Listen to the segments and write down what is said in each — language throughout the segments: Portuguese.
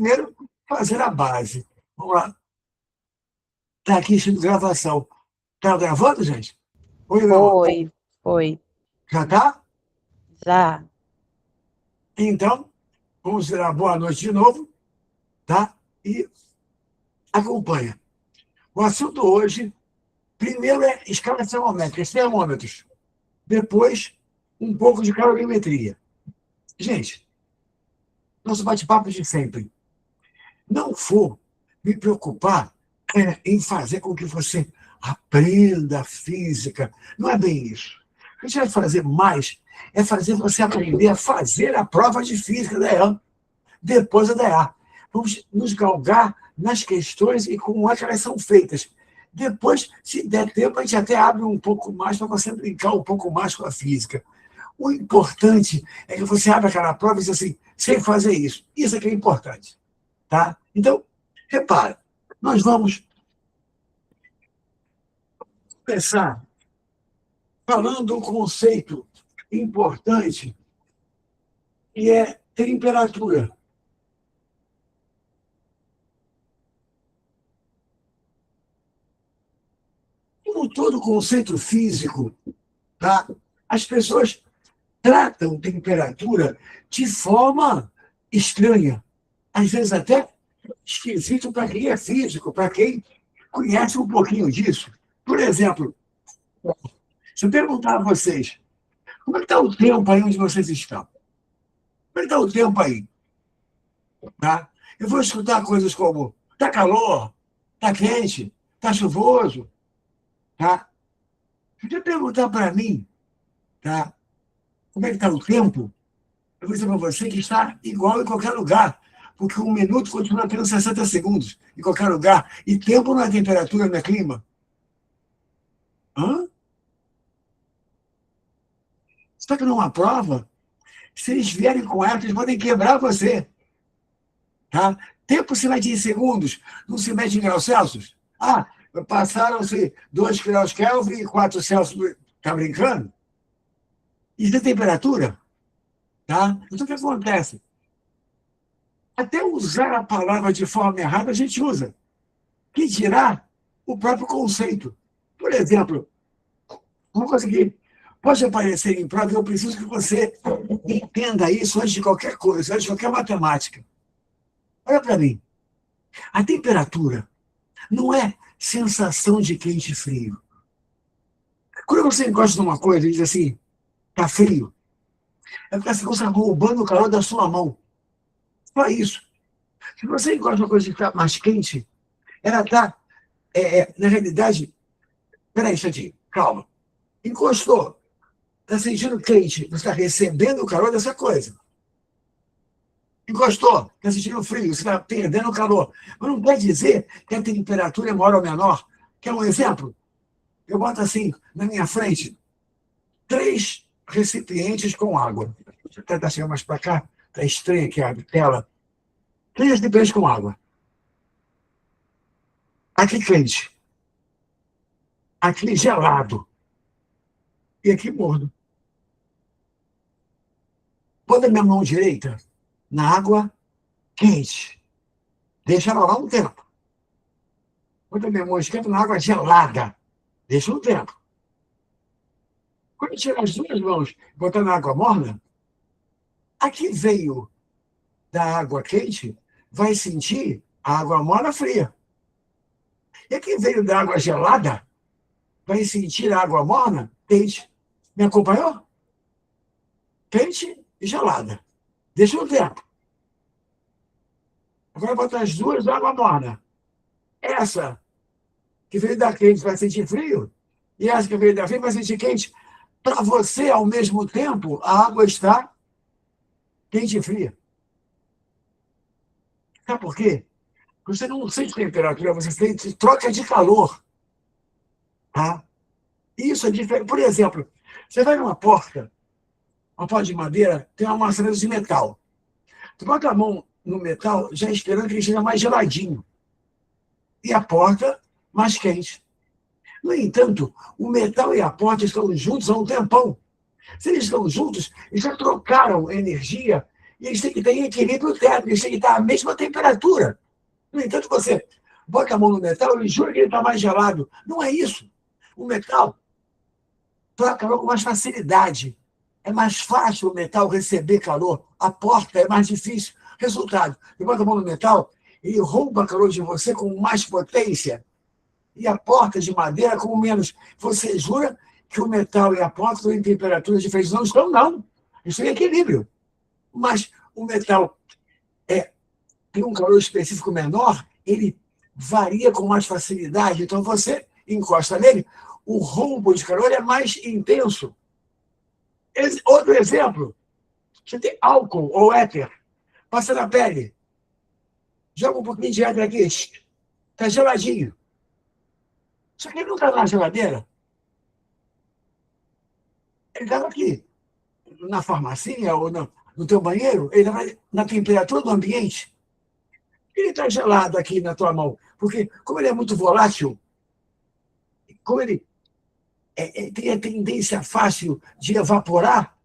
Primeiro, fazer a base. Vamos lá. Está aqui escrito gravação. Está gravando, gente? Oi, Foi. Já está? Já. Então, vamos dar boa noite de novo, tá? E acompanha. O assunto hoje, primeiro é escala termométrica, termômetros. Depois, um pouco de calorimetria. Gente, nosso bate-papo de sempre. Não vou me preocupar em fazer com que você aprenda a física. Não é bem isso. O que a gente vai fazer mais é fazer você aprender a fazer a prova de física da EAN, depois da DEA. Vamos nos galgar nas questões e como é que elas são feitas. Depois, se der tempo, a gente até abre um pouco mais para você brincar um pouco mais com a física. O importante é que você abra aquela prova e diz assim, sei fazer isso. Isso é que é importante. Tá? Então, repara, nós vamos começar falando um conceito importante, que é temperatura. Como todo conceito físico, tá? As pessoas tratam temperatura de forma estranha, às vezes até esquisito para quem é físico, para quem conhece um pouquinho disso. Por exemplo, se eu perguntar a vocês, como é que está o tempo aí onde vocês estão? Como é que está o tempo aí? Tá? Eu vou escutar coisas como está calor, está quente, está chuvoso. Tá? Se você perguntar para mim, tá? Como é que está o tempo, eu vou dizer para você que está igual em qualquer lugar, porque um minuto continua tendo 60 segundos em qualquer lugar. E tempo não é temperatura, não é clima. Hã? Só que numa prova, se eles vierem com ela, eles podem quebrar você. Tá? Tempo se mede em segundos, não se mede em graus Celsius. Ah, passaram-se 2 graus Kelvin e 4 Celsius. Está brincando? Isso é temperatura. Tá? Então, o que acontece? Até usar a palavra de forma errada, a gente usa. Que dirá o próprio conceito. Por exemplo, uma coisa que pode aparecer em prova, eu preciso que você entenda isso antes de qualquer coisa, antes de qualquer matemática. Olha para mim. A temperatura não é sensação de quente e frio. Quando você encosta numa coisa e diz assim, está frio, é porque você está roubando o calor da sua mão. Só isso. Se você encosta numa coisa que está mais quente, ela está, na realidade, peraí, instantinho, calma. Encostou, está sentindo quente, você está recebendo o calor dessa coisa. Encostou, está sentindo frio, você está perdendo o calor. Mas não quer dizer que a temperatura é maior ou menor. Quer um exemplo? Eu boto assim, na minha frente, 3 recipientes com água. Deixa eu tentar chegar mais para cá, está estranha aqui a tela. 3 recipientes com água. Aqui quente. Aqui gelado. E aqui morno. Põe a minha mão direita na água quente. Deixa ela lá um tempo. Põe a minha mão esquerda na água gelada. Deixa um tempo. Quando eu tirar as 2 mãos e botar na água morna, a que veio da água quente vai sentir a água morna fria. E a que veio da água gelada vai sentir a água morna quente. Me acompanhou? Quente e gelada. Deixa um tempo. Agora botar as 2 na água morna. Essa que veio da quente vai sentir frio, e essa que veio da fria vai sentir quente. Para você, ao mesmo tempo, a água está quente e fria. Sabe por quê? Você não sente temperatura, você sente troca de calor. Tá? Isso é diferente. Por exemplo, você vai numa porta, uma porta de madeira, tem uma maçaneta de metal. Tu bota a mão no metal, já esperando que ele esteja mais geladinho. E a porta mais quente. No entanto, o metal e a porta estão juntos há um tempão. Se eles estão juntos, eles já trocaram energia E eles têm que ter equilíbrio térmico, eles têm que estar à mesma temperatura. No entanto, você bota a mão no metal e jura que ele está mais gelado. Não é isso. O metal troca calor com mais facilidade. É mais fácil o metal receber calor. A porta é mais difícil. Resultado, você bota a mão no metal, ele rouba calor de você com mais potência. E a porta de madeira com menos. Você jura que o metal e a porta estão em temperaturas diferentes? Não estão, não. Isso é equilíbrio. Mas o metal tem um calor específico menor, ele varia com mais facilidade. Então, você encosta nele, o rombo de calor é mais intenso. Outro exemplo, você tem álcool ou éter, passa na pele, joga um pouquinho de éter aqui, está geladinho. Só que ele não está na geladeira. Ele estava aqui, na farmacinha ou no teu banheiro, ele estava na temperatura do ambiente. Ele está gelado aqui na tua mão, porque como ele é muito volátil, como ele tem a tendência fácil de evaporar,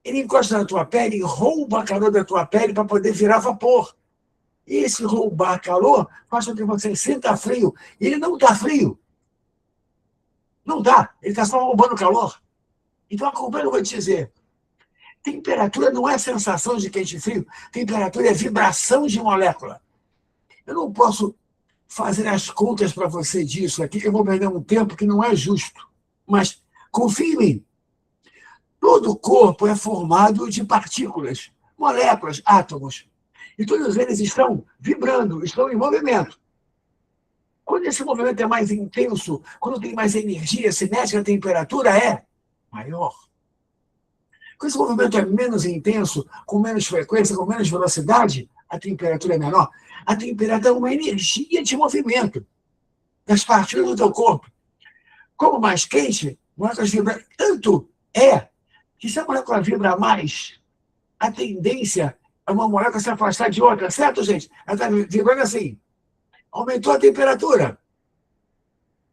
ele encosta na tua pele e rouba calor da tua pele para poder virar vapor. E esse roubar calor faz com que você sinta frio. E ele não está frio. Não está. Ele está só roubando calor. Então, acompanha o que eu vou te dizer. Temperatura não é sensação de quente e frio. Temperatura é vibração de molécula. Eu não posso fazer as contas para você disso aqui, que eu vou perder um tempo que não é justo. Mas confie em mim. Todo o corpo é formado de partículas, moléculas, átomos. E todos eles estão vibrando, estão em movimento. Quando esse movimento é mais intenso, quando tem mais energia cinética, a temperatura é maior. Quando esse movimento é menos intenso, com menos frequência, com menos velocidade, a temperatura é menor. A temperatura é uma energia de movimento das partículas do teu corpo. Como mais quente, moléculas vibram. Tanto é que se a molécula vibra mais, a tendência é uma molécula se afastar de outra, certo, gente? Ela está vibrando assim. Aumentou a temperatura.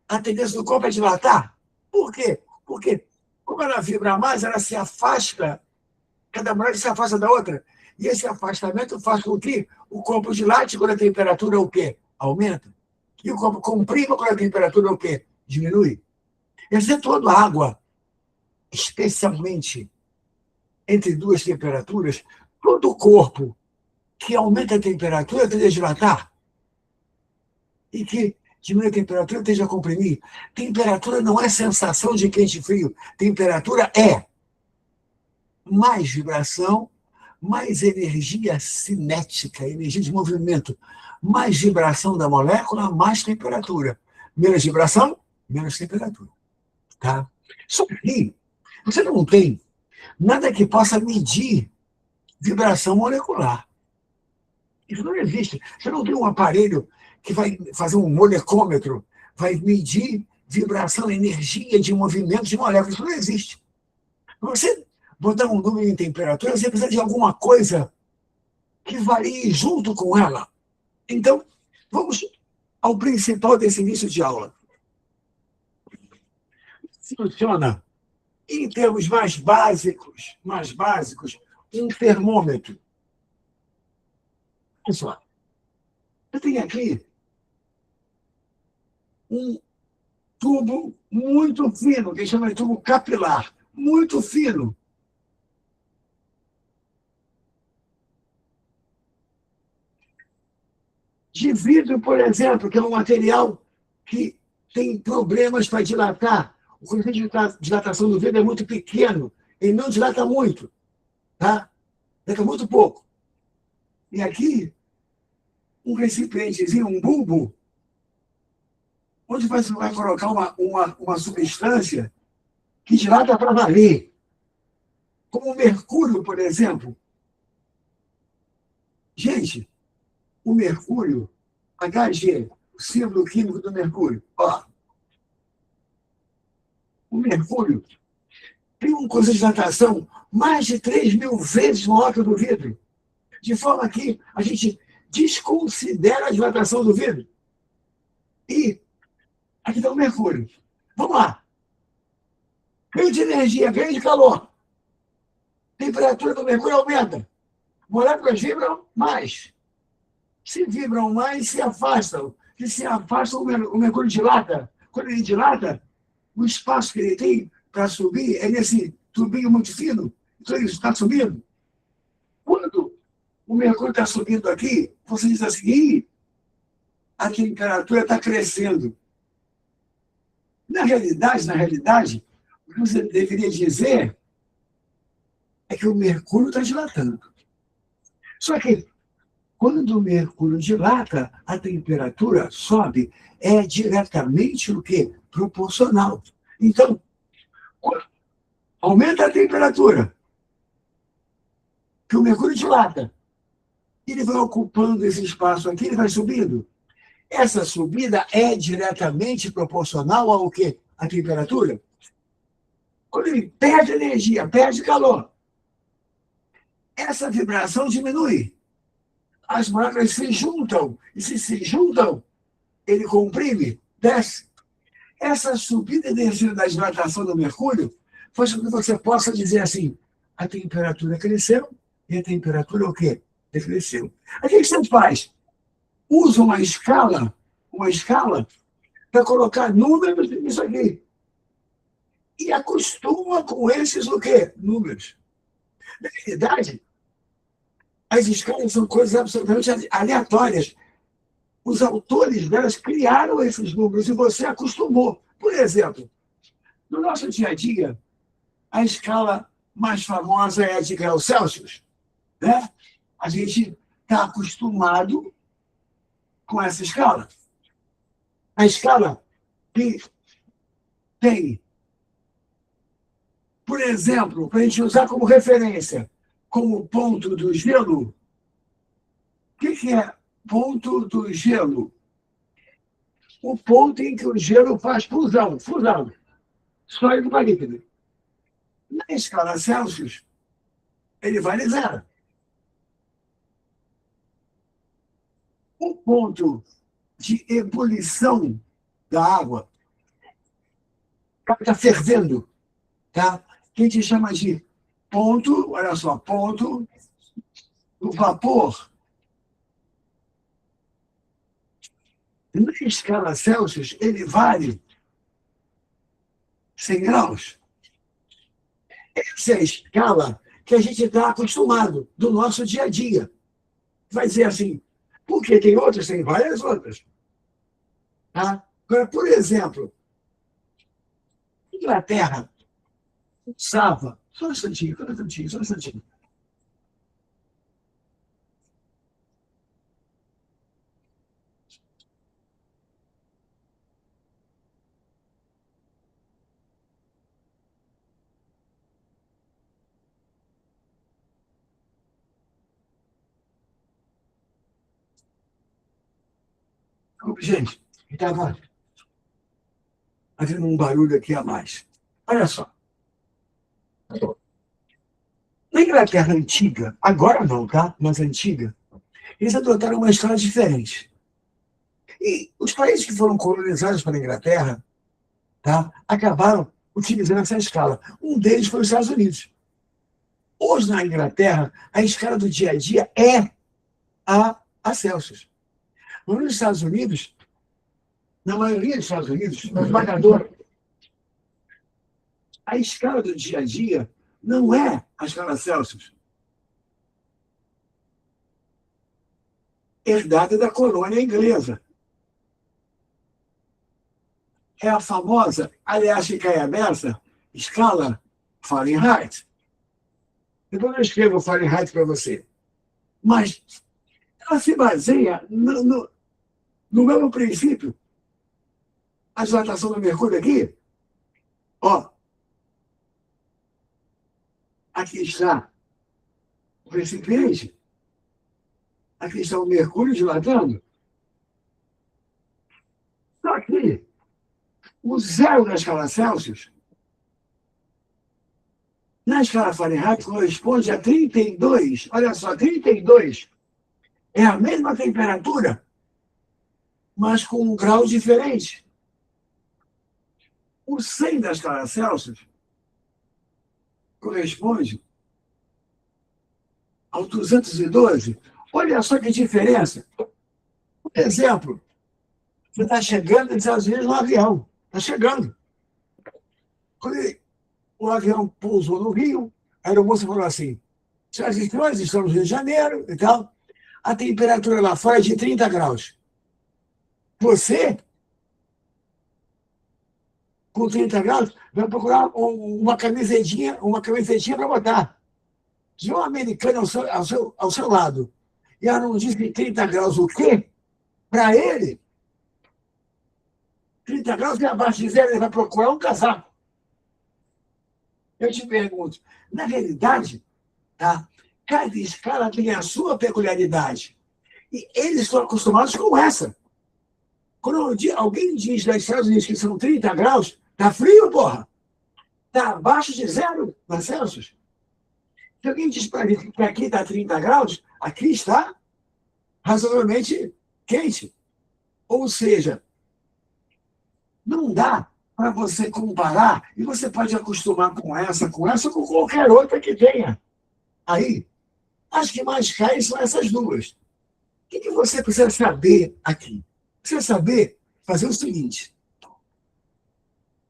A tendência do corpo é dilatar. Por quê? Porque, como ela vibra mais, ela se afasta, cada molécula se afasta da outra. E esse afastamento faz com que o corpo dilate quando a temperatura o quê? Aumenta. E o corpo comprima quando a temperatura o quê? Diminui. Excetuando a água, especialmente entre duas temperaturas, todo o corpo que aumenta a temperatura tende a dilatar e que diminui a temperatura tende a comprimir. Temperatura não é sensação de quente e frio. Temperatura é mais vibração, mais energia cinética, energia de movimento. Mais vibração da molécula, mais temperatura. Menos vibração, menos temperatura. Tá? Só que você não tem nada que possa medir vibração molecular. Isso não existe. Você não tem um aparelho que vai fazer um molecômetro, vai medir vibração, energia de movimento de moléculas. Isso não existe. Para você botar um número em temperatura, você precisa de alguma coisa que varie junto com ela. Então, vamos ao principal desse início de aula. Funciona, em termos mais básicos, um termômetro. Pessoal, eu tenho aqui um tubo muito fino, que chama de tubo capilar, muito fino. De vidro, por exemplo, que é um material que tem problemas para dilatar. O coeficiente de dilatação do vidro é muito pequeno, ele não dilata muito, tá? Dilata muito pouco. E aqui, um recipientezinho, um bulbo, onde você vai colocar uma substância que dilata para valer, como o mercúrio, por exemplo. Gente, o mercúrio, Hg, o símbolo químico do mercúrio. Ó, o mercúrio tem um coeficiente de dilatação mais de 3.000 vezes maior que o do vidro, de forma que a gente desconsidera a dilatação do vidro. E aqui está o mercúrio. Vamos lá. Ganho de energia, ganho de calor. Temperatura do mercúrio aumenta. Moléculas vibram mais. Se vibram mais, se afastam. Se se afastam, o mercúrio dilata. Quando ele dilata, o espaço que ele tem para subir é nesse tubinho muito fino. Então, ele está subindo. Quando o mercúrio está subindo aqui, você diz assim, "Ih, a temperatura está crescendo." Na realidade, o que você deveria dizer é que o mercúrio está dilatando. Só que, quando o mercúrio dilata, a temperatura sobe. É diretamente o quê? Proporcional. Então, aumenta a temperatura, que o mercúrio dilata. Ele vai ocupando esse espaço aqui, ele vai subindo. Essa subida é diretamente proporcional ao quê? À temperatura. Quando ele perde energia, perde calor, essa vibração diminui. As moléculas se juntam, e se juntam, ele comprime, desce. Essa subida e descida da dilatação do mercúrio faz com que você possa dizer assim, a temperatura cresceu e a temperatura o quê? Decresceu. Aí o que você faz? Usa uma escala para colocar números nisso aqui. E acostuma com esses o quê? Números. Na realidade, as escalas são coisas absolutamente aleatórias. Os autores delas criaram esses números e você acostumou. Por exemplo, no nosso dia a dia, a escala mais famosa é a de graus Celsius, né? A gente está acostumado com essa escala. A escala que tem, por exemplo, para a gente usar como referência, como ponto do gelo, o que é ponto do gelo? O ponto em que o gelo faz fusão, sólido para líquido. Na escala Celsius, ele vale zero. O ponto de ebulição da água está fervendo, tá? Que a gente chama de ponto, olha só, ponto do vapor. Na escala Celsius, ele vale 100 graus. Essa é a escala que a gente está acostumado do nosso dia a dia. Vai dizer assim, porque tem outras, tem várias outras. Tá? Agora, por exemplo, Inglaterra usava, só um instantinho, só um instantinho. Gente, estava fazendo um barulho aqui a mais. Olha só. Na Inglaterra antiga, agora não, tá? Mas antiga, eles adotaram uma escala diferente. E os países que foram colonizados pela Inglaterra, tá, acabaram utilizando essa escala. Um deles foi os Estados Unidos. Hoje, na Inglaterra, a escala do dia a dia é a Celsius. Mas nos Estados Unidos, na maioria dos Estados Unidos, no esmagador, a escala do dia a dia não é a escala Celsius. Herdada da colônia inglesa. É a famosa, aliás, que cai a beça, escala Fahrenheit. Depois eu escrevo Fahrenheit para você. Mas ela se baseia no mesmo princípio. A dilatação do mercúrio aqui, ó, aqui está o recipiente, aqui está o mercúrio dilatando. Só que o zero da escala Celsius, na escala Fahrenheit, corresponde a 32. Olha só, 32 é a mesma temperatura, mas com um grau diferente. O 100 da escala Celsius corresponde ao 212, olha só que diferença. Por exemplo, você está chegando nos Estados Unidos no avião. Está chegando. Quando o avião pousou no Rio, a aeromoça falou assim, senhoras e senhores, estamos no Rio de Janeiro e tal, a temperatura lá fora é de 30 graus. Você, com 30 graus, vai procurar uma camisetinha para botar. Se um americano ao seu lado e ela não disse 30 graus o quê? Para ele, 30 graus é abaixo de zero, ele vai procurar um casaco. Eu te pergunto, na realidade, tá? Cada escala tem a sua peculiaridade. E eles estão acostumados com essa. Quando alguém diz nos Estados Unidos que são 30 graus, tá frio, porra. Tá abaixo de zero Celsius. Se alguém diz para mim que aqui está 30 graus, aqui está razoavelmente quente. Ou seja, não dá para você comparar e você pode acostumar com essa, com qualquer outra que tenha. Aí, as que mais caem são essas duas. O que você precisa saber aqui? Precisa saber fazer o seguinte.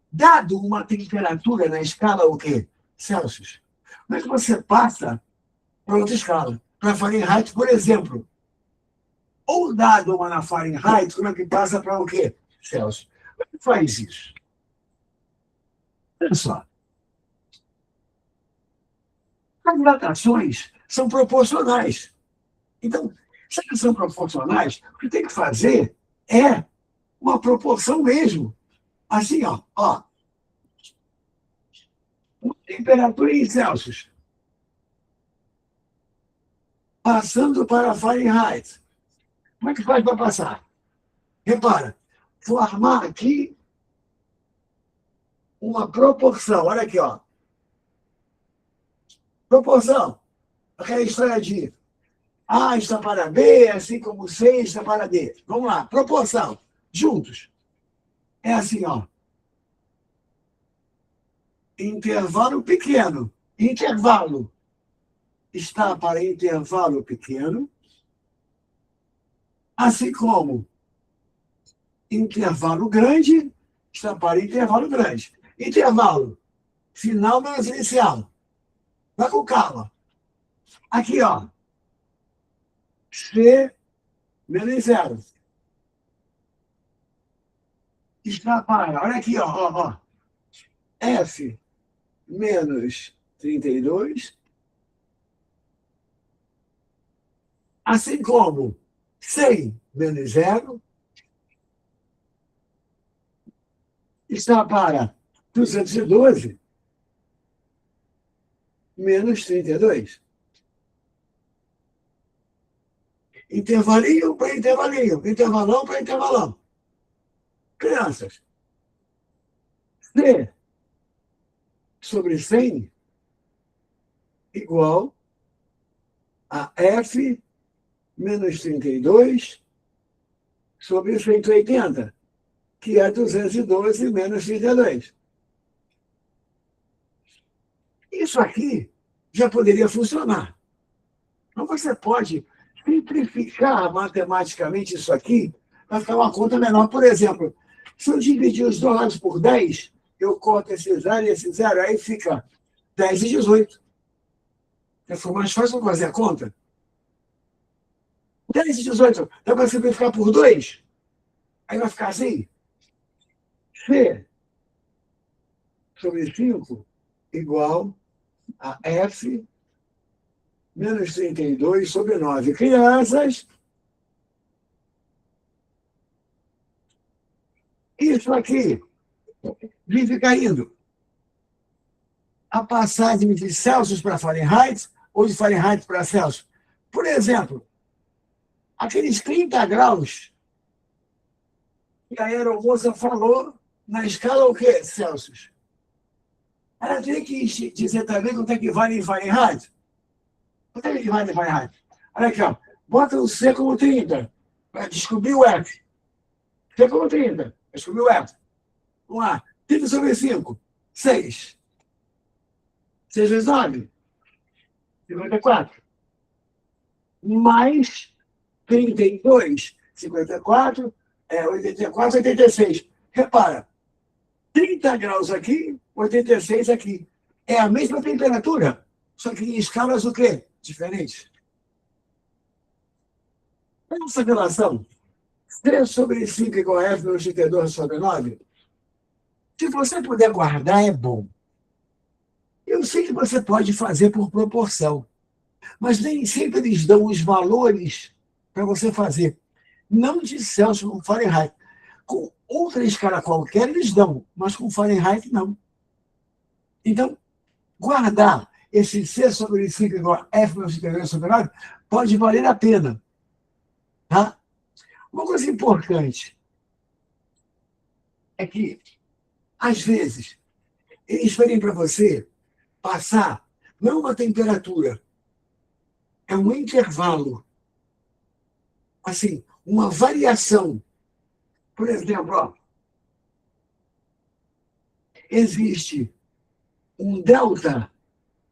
Dado uma temperatura na escala o quê? Celsius. Como é que você passa para outra escala? Para Fahrenheit, por exemplo. Ou dado uma na Fahrenheit, como é que passa para o quê? Celsius. Como é que faz isso? Olha só. As dilatações são proporcionais. Então, se elas são proporcionais, o que tem que fazer é uma proporção mesmo. Assim, ó. Temperatura em Celsius. Passando para Fahrenheit. Como é que faz para passar? Repara, vou armar aqui uma proporção. Olha aqui, ó. Proporção. Aquela história de A está para B, assim como C está para D. Vamos lá, proporção. Juntos. É assim, ó. Intervalo pequeno. Intervalo está para intervalo pequeno, assim como intervalo grande está para intervalo grande. Intervalo final menos inicial. Vai com calma. Aqui, ó. C menos zero. Está para, olha aqui, ó. F menos 32. Assim como 100 menos zero está para 212 menos 32. Intervalinho para intervalinho, intervalão para intervalão. Crianças, C sobre 100 igual a F menos 32 sobre 180, que é 212 menos 32. Isso aqui já poderia funcionar. Então, você pode simplificar matematicamente isso aqui para ficar uma conta menor. Por exemplo, se eu dividir os dois lados por 10, eu corto esse zero e esse zero, aí fica 10 e 18. Se for mais fácil fazer a conta. 10 e 18, dá para simplificar por 2? Aí vai ficar assim. C sobre 5 igual a F menos 32 sobre 9. Crianças, isso aqui vive caindo. A passagem de Celsius para Fahrenheit ou de Fahrenheit para Celsius. Por exemplo, aqueles 30 graus que a aeromoça falou na escala o quê? Celsius. Ela tem que dizer também quanto é que vale em Fahrenheit. Quanto é que vale em Fahrenheit? Olha aqui, ó. Bota o C como 30 para descobrir o F. C como 30 para descobrir o F. Vamos lá. 30 sobre 5. 6. 6 vezes 9. 54. mais 32, 54, 84, 86. Repara, 30 graus aqui, 86 aqui. É a mesma temperatura, só que em escalas o quê? Diferentes. Essa relação, 3 sobre 5 igual a F menos 32 sobre 9, se você puder guardar, é bom. Eu sei que você pode fazer por proporção, mas nem sempre eles dão os valores para você fazer. Não de Celsius com Fahrenheit. Com outra escala qualquer, eles dão, mas com Fahrenheit, não. Então, guardar esse C sobre 5 igual a F menos 52 sobre 9 pode valer a pena. Tá? Uma coisa importante é que, às vezes, eles pedem para você passar não uma temperatura, é um intervalo. Assim, uma variação. Por exemplo, ó, existe um delta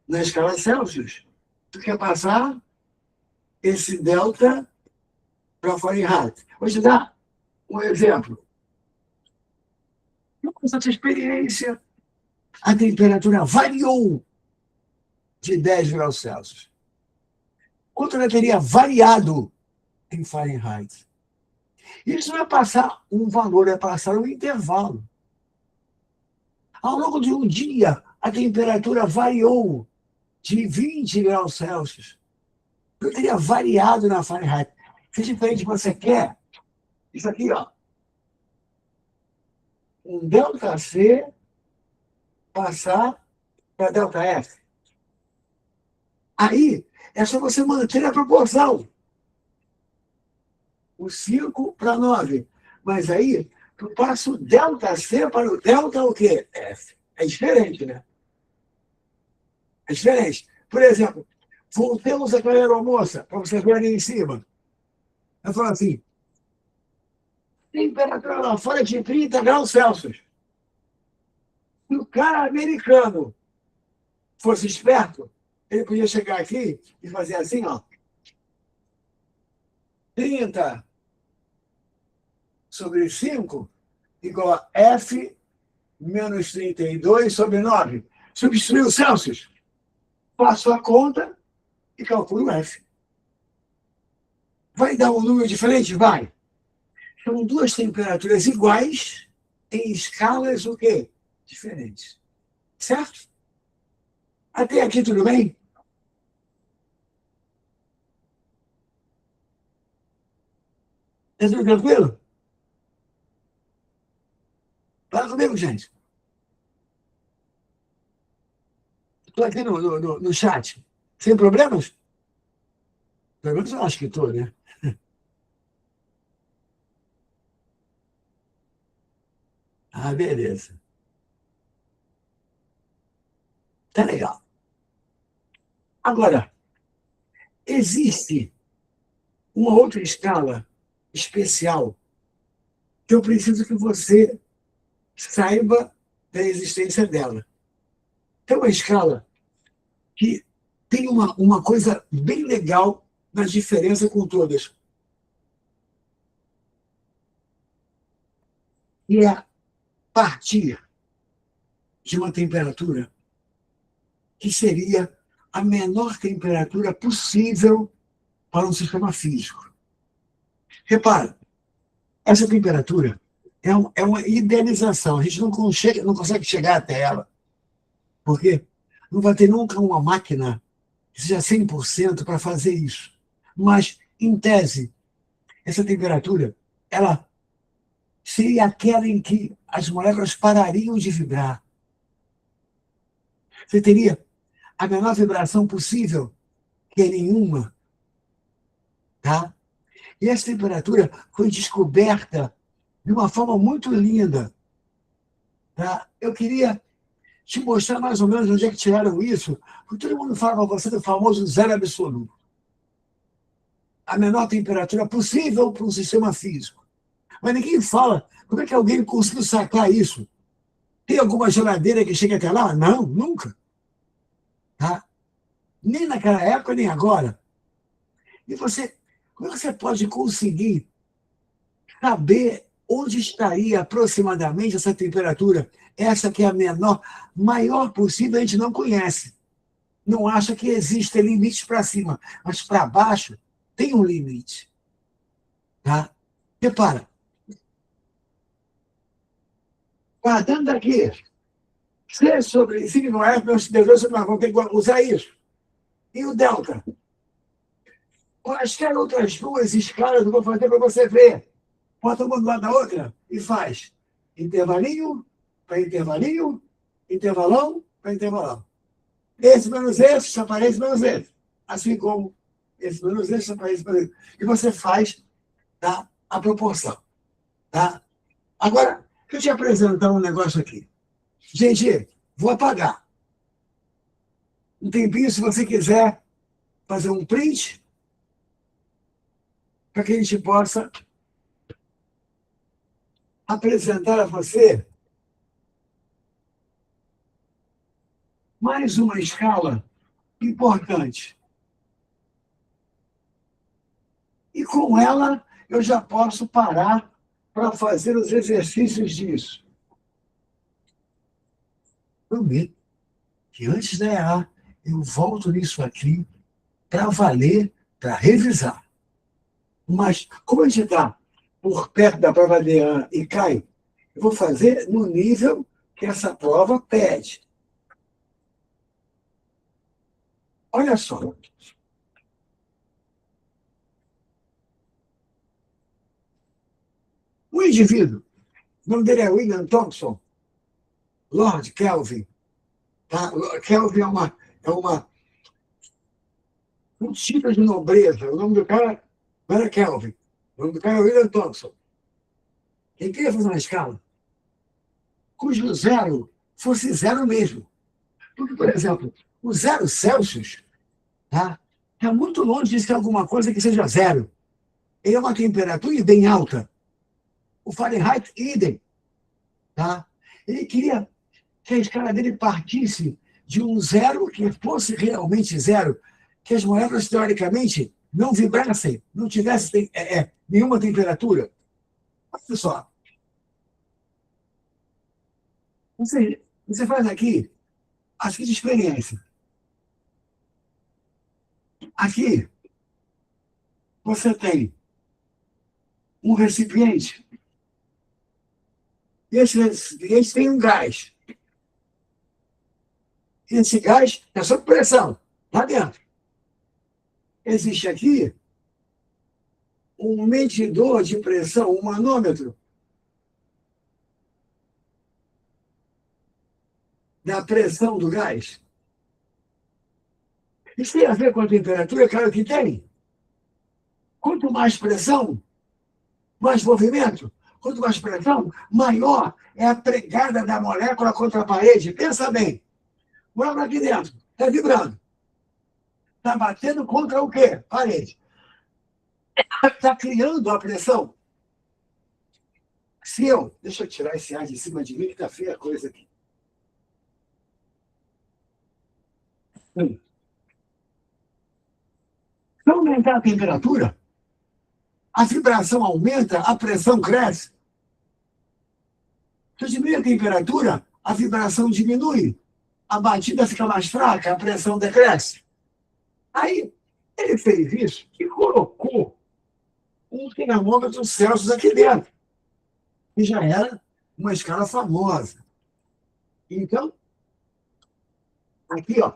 na escala Celsius. Tu quer passar esse delta para Fahrenheit. Vou te dar um exemplo. Com essa experiência, a temperatura variou de 10 graus Celsius. Outra teria variado em Fahrenheit. Isso não é passar um valor, é passar um intervalo. Ao longo de um dia, a temperatura variou de 20 graus Celsius. Eu teria variado na Fahrenheit. Se é diferente você quer, isso aqui, ó, um ΔC passar para ΔF. Aí, é só você manter a proporção. O 5 para 9. Mas aí, tu passa o ΔC para o delta o quê? F. É diferente, né? É diferente. Por exemplo, voltemos àquela aeromoça, para vocês verem em cima. Ela fala assim, temperatura lá fora de 30 graus Celsius. Se o cara americano fosse esperto, ele podia chegar aqui e fazer assim, ó. 30 sobre 5 igual a F menos 32 sobre 9. Substituir o Celsius. Faço a conta e calculo F. Vai dar um número diferente? Vai. São duas temperaturas iguais em escalas o quê? Diferentes. Certo? Até aqui tudo bem? Tá tudo tranquilo? Fala comigo, gente. Estou aqui no chat. Sem problemas? Pelo menos eu acho que estou, né? Ah, beleza. Tá legal. Agora, existe uma outra escala especial que eu preciso que você saiba da existência dela. Tem uma escala que tem uma coisa bem legal na diferença com todas. E é partir de uma temperatura que seria a menor temperatura possível para um sistema físico. Repara, essa temperatura é uma idealização. A gente não consegue chegar até ela, porque não vai ter nunca uma máquina que seja 100% para fazer isso. Mas, em tese, essa temperatura ela seria aquela em que as moléculas parariam de vibrar. Você teria a menor vibração possível, que é nenhuma. Tá? E essa temperatura foi descoberta de uma forma muito linda. Tá? Eu queria te mostrar mais ou menos onde é que tiraram isso, porque todo mundo fala para você do famoso zero absoluto. A menor temperatura possível para um sistema físico. Mas ninguém fala como é que alguém conseguiu sacar isso. Tem alguma geladeira que chega até lá? Não, nunca. Tá? Nem naquela época, nem agora. E como você pode conseguir saber onde estaria aproximadamente essa temperatura? Essa que é a maior possível, a gente não conhece. Não acha que existe limite para cima, mas para baixo tem um limite. Tá? Repara, guardando aqui, C sobre signo F, meus deus, nós vamos ter que usar isso. E o delta? Quaisquer outras duas escalas eu vou fazer para você ver. Bota uma do lado da outra e faz intervalinho para intervalinho, intervalão para intervalão. Esse menos esse, só aparece menos esse. Assim como esse menos esse, só aparece menos esse. E você faz, tá, a proporção. Tá? Agora, deixa eu te apresentar um negócio aqui. Gente, vou apagar. Um tempinho, se você quiser fazer um print, para que a gente possa apresentar a você mais uma escala importante. E com ela, eu já posso parar para fazer os exercícios disso. Prometo que antes da EA, eu volto nisso aqui para valer, para revisar. Mas, como a gente está por perto da prova de EA e cai, eu vou fazer no nível que essa prova pede. Olha só. O indivíduo, o nome dele é William Thompson, Lord Kelvin. Tá? Kelvin um tipo de nobreza. O nome do cara não era Kelvin. O nome do cara é William Thompson. Ele queria fazer uma escala cujo zero fosse zero mesmo. Porque, por exemplo, o zero Celsius está muito longe de ser alguma coisa que seja zero. Ele é uma temperatura bem alta. O Fahrenheit, idem. Tá? Ele queria que a escala dele partisse de um zero que fosse realmente zero, que as moléculas, teoricamente, não vibrassem, não tivessem nenhuma temperatura. Olha só. Você faz aqui a seguinte experiência. Aqui, você tem um recipiente, e esse recipiente tem um gás. E esse gás é sob pressão, lá dentro. Existe aqui um medidor de pressão, um manômetro, da pressão do gás. Isso tem a ver com a temperatura? Claro que tem. Quanto mais pressão, mais movimento. Quanto mais pressão, maior é a pregada da molécula contra a parede. Pensa bem. O molécula aqui dentro está vibrando. Está batendo contra o quê? Parede. Está criando a pressão. Deixa eu tirar esse ar de cima de mim, que está feia a coisa aqui. Se aumentar a temperatura, a vibração aumenta, a pressão cresce. Se eu diminuir a temperatura, a vibração diminui. A batida fica mais fraca, a pressão decresce. Aí, ele fez isso e colocou um termômetro Celsius aqui dentro, que já era uma escala famosa. Então, aqui, ó,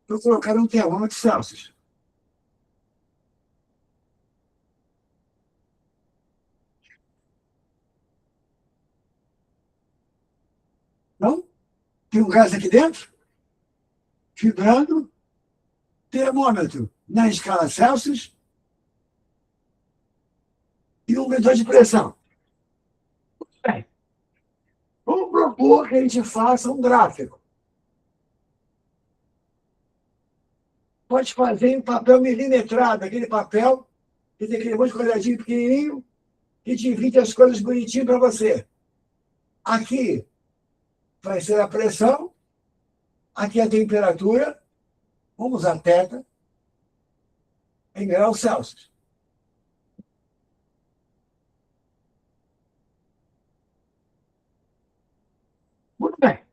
eu colocar um termômetro Celsius. Então, tem um gás aqui dentro, vibrando, termômetro na escala Celsius e um medidor de pressão. Bem, vamos propor que a gente faça um gráfico. Pode fazer em papel milimetrado, aquele papel que tem aquele monte de quadradinho pequenininho que divide as coisas bonitinho para você. Aqui vai ser a pressão, aqui a temperatura, Vamos usar θ em graus Celsius. Muito bem.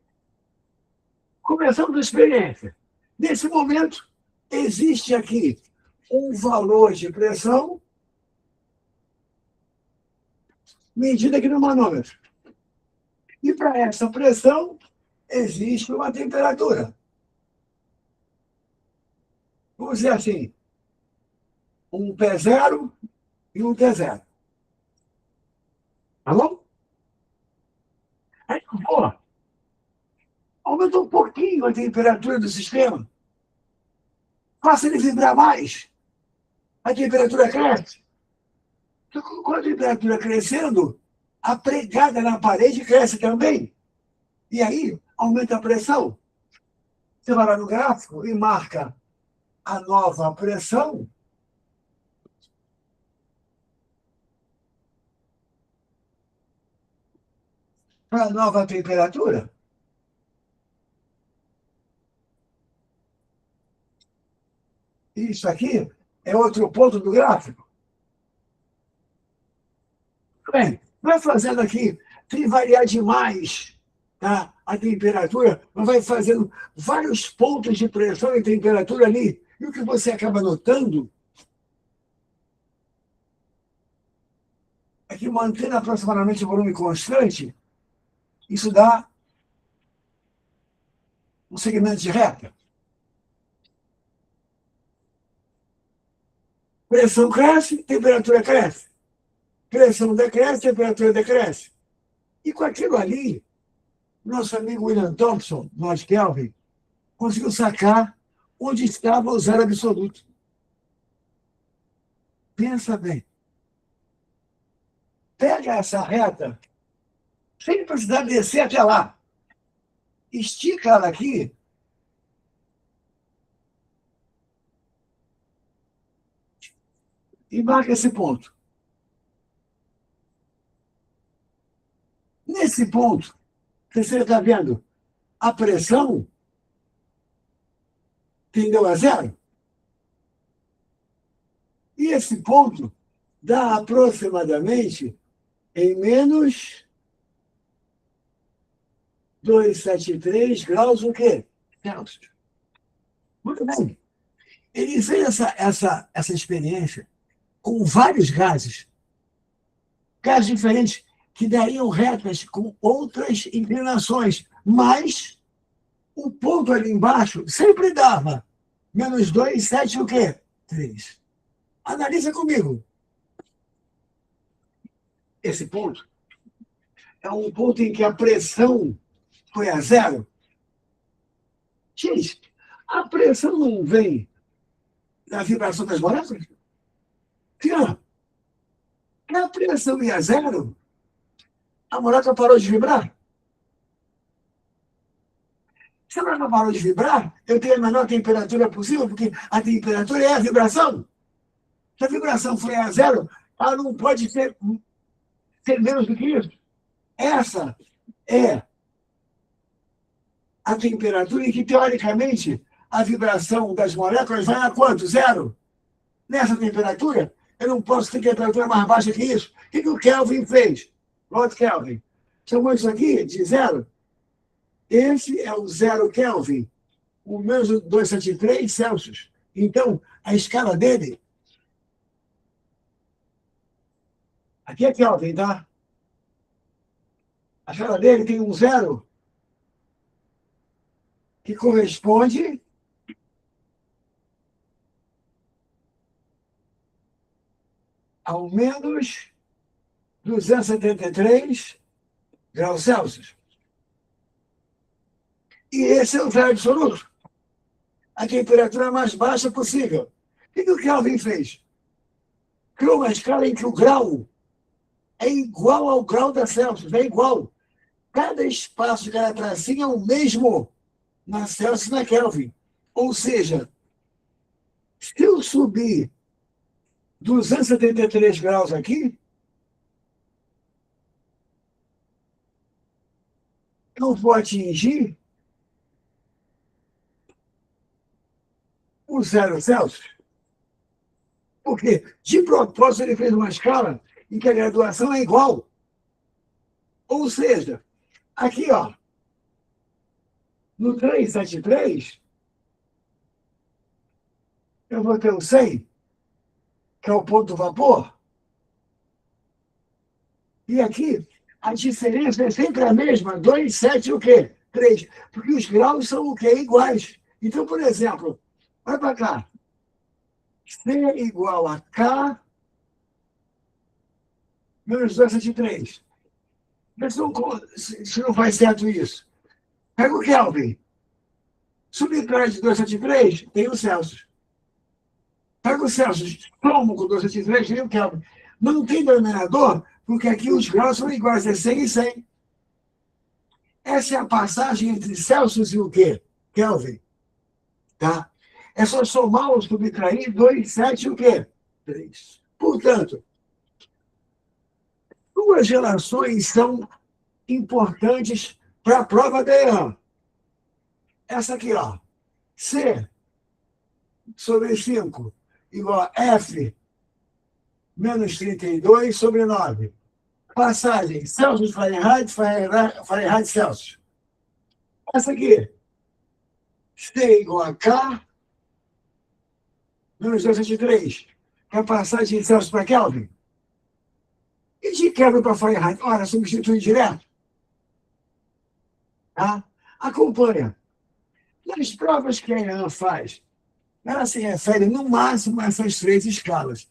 Começamos a experiência. Nesse momento, existe aqui um valor de pressão medido aqui no manômetro. E para essa pressão, existe uma temperatura. Vamos dizer assim, um P0 e um T0. Tá bom? Aí, pô, aumenta um pouquinho a temperatura do sistema. Faça ele vibrar mais. A temperatura cresce. Então, com a temperatura crescendo, a pregada na parede cresce também. E aí, aumenta a pressão. Você vai lá no gráfico e marca a nova pressão. Para a nova temperatura. Isso aqui é outro ponto do gráfico. Bem, vai fazendo aqui, sem variar demais, tá? A temperatura, mas vai fazendo vários pontos de pressão e temperatura ali. E o que você acaba notando é que mantendo aproximadamente o volume constante, isso dá um segmento de reta. Pressão cresce, temperatura cresce. Pressão decresce, temperatura decresce. E com aquilo ali, nosso amigo William Thompson, Lord Kelvin, conseguiu sacar onde estava o zero absoluto. Pensa bem. Pega essa reta, sem precisar descer até lá. Estica ela aqui e marca esse ponto. Nesse ponto, você está vendo a pressão tendeu a zero. E esse ponto dá aproximadamente em menos 273 graus o quê? Celsius. Muito bem. Ele fez essa experiência com vários gases diferentes, que dariam retas com outras inclinações, mas o ponto ali embaixo sempre dava menos 2, 7 o quê? 3. Analisa comigo. Esse ponto é um ponto em que a pressão foi a zero. Gente, a pressão não vem da vibração das moléculas? Sim, a pressão ia a zero, a molécula parou de vibrar. Se ela não parou de vibrar, eu tenho a menor temperatura possível, porque a temperatura é a vibração. Se a vibração for a zero, ela não pode ser menos do que isso. Essa é a temperatura em que, teoricamente, a vibração das moléculas vai a quanto? Zero. Nessa temperatura, eu não posso ter temperatura mais baixa que isso. O que o Kelvin fez? Lord Kelvin chamou isso aqui de zero. Esse é o zero Kelvin, o menos 273 Celsius. Então, a escala dele... Aqui é Kelvin, tá? A escala dele tem um zero que corresponde ao menos 273 graus Celsius. E esse é o zero absoluto. A temperatura mais baixa possível. O que o Kelvin fez? Criou uma escala em que o grau é igual ao grau da Celsius, é igual. Cada espaço, cada tracinho é o mesmo na Celsius e na Kelvin. Ou seja, se eu subir 273 graus aqui, eu vou atingir o 0 Celsius. Porque, de propósito, ele fez uma escala em que a graduação é igual. Ou seja, aqui, ó, no 373, eu vou ter o 100, que é o ponto do vapor, e aqui a diferença é sempre a mesma, 2, 7 o quê? 3. Porque os graus são o quê? Iguais. Então, por exemplo, vai para cá. C igual a K menos 273. Se não faz certo isso. Pega o Kelvin. Subtrai de 273, tem o Celsius. Pega o Celsius, tomo com 273, tem o Kelvin. Não tem denominador, porque aqui os graus são iguais, é 100 e 100. Essa é a passagem entre Celsius e o quê? Kelvin. Tá? É só somar ou subtrair 2, 7 e o quê? 3. Portanto, duas relações são importantes para a prova da EAN. Essa aqui, ó. C sobre 5 igual a F menos 32 sobre 9. Passagem Celsius, Fahrenheit, Fahrenheit, Celsius. Essa aqui. C igual a K menos 203. Que é a passagem de Celsius para Kelvin. E de Kelvin para Fahrenheit? Ora, substitui direto. Tá? Acompanha. Nas provas que a EAN faz, ela se refere no máximo a essas 3 escalas.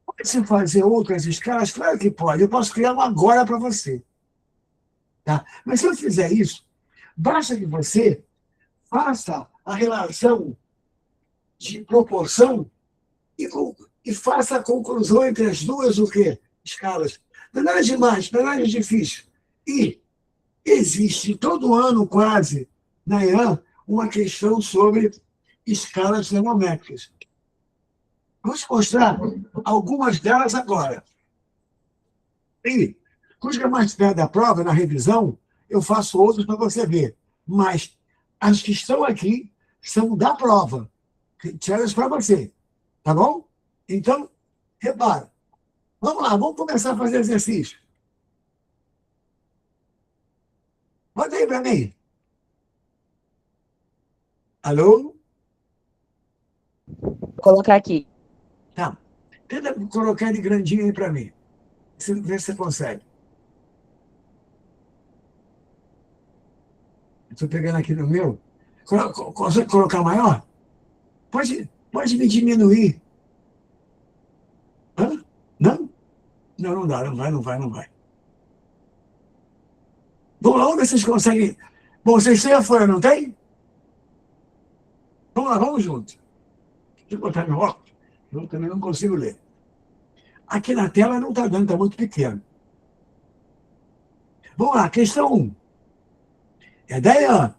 Pode-se fazer outras escalas? Claro que pode. Eu posso criar uma agora para você. Tá? Mas se eu fizer isso, basta que você faça a relação de proporção e faça a conclusão entre as duas o quê? Escalas. Não é nada demais, não é nada difícil. E existe todo ano, quase, na EAN, uma questão sobre escalas termométricas. Vou te mostrar algumas delas agora. E, quando chegar mais perto da prova, na revisão, eu faço outras para você ver. Mas as que estão aqui são da prova. Tiradas para você. Tá bom? Então, repara. Vamos lá, vamos começar a fazer exercício. Bota aí para mim. Alô? Vou colocar aqui. Tá. Tenta colocar ele grandinho aí para mim. Vê se você consegue. Estou pegando aqui no meu. Consegue colocar maior? Pode me diminuir. Hã? Não? Não, não dá, não vai. Vamos lá, vamos ver se vocês conseguem. Bom, vocês têm a folha, não tem? Vamos lá, vamos juntos. Deixa eu botar meu óculos. Eu também não consigo ler. Aqui na tela não está dando, está muito pequeno. Vamos lá, questão 1. É da EAN.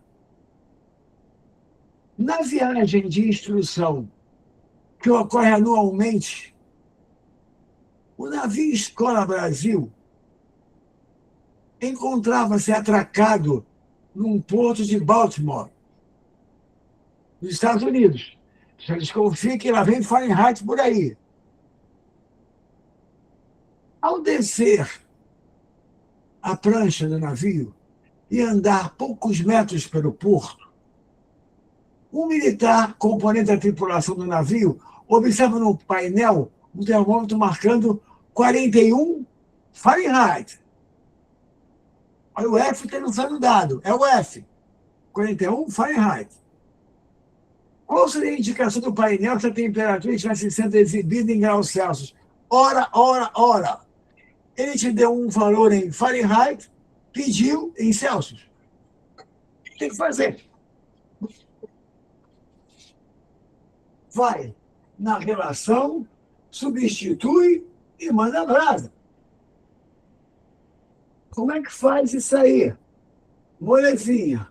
Na viagem de instrução que ocorre anualmente, o navio Escola Brasil encontrava-se atracado num porto de Baltimore, nos Estados Unidos. Já desconfia que lá vem Fahrenheit por aí. Ao descer a prancha do navio e andar poucos metros pelo porto, um militar, componente da tripulação do navio, observa no painel um termômetro marcando 41 Fahrenheit. Olha, o F está não sendo dado, é o F. 41 Fahrenheit. Qual seria a indicação do painel se a temperatura estivesse sendo exibida em graus Celsius? Ora. Ele te deu um valor em Fahrenheit, pediu em Celsius. Tem que fazer. Vai na relação, substitui e manda brasa. Como é que faz isso aí? Molezinha.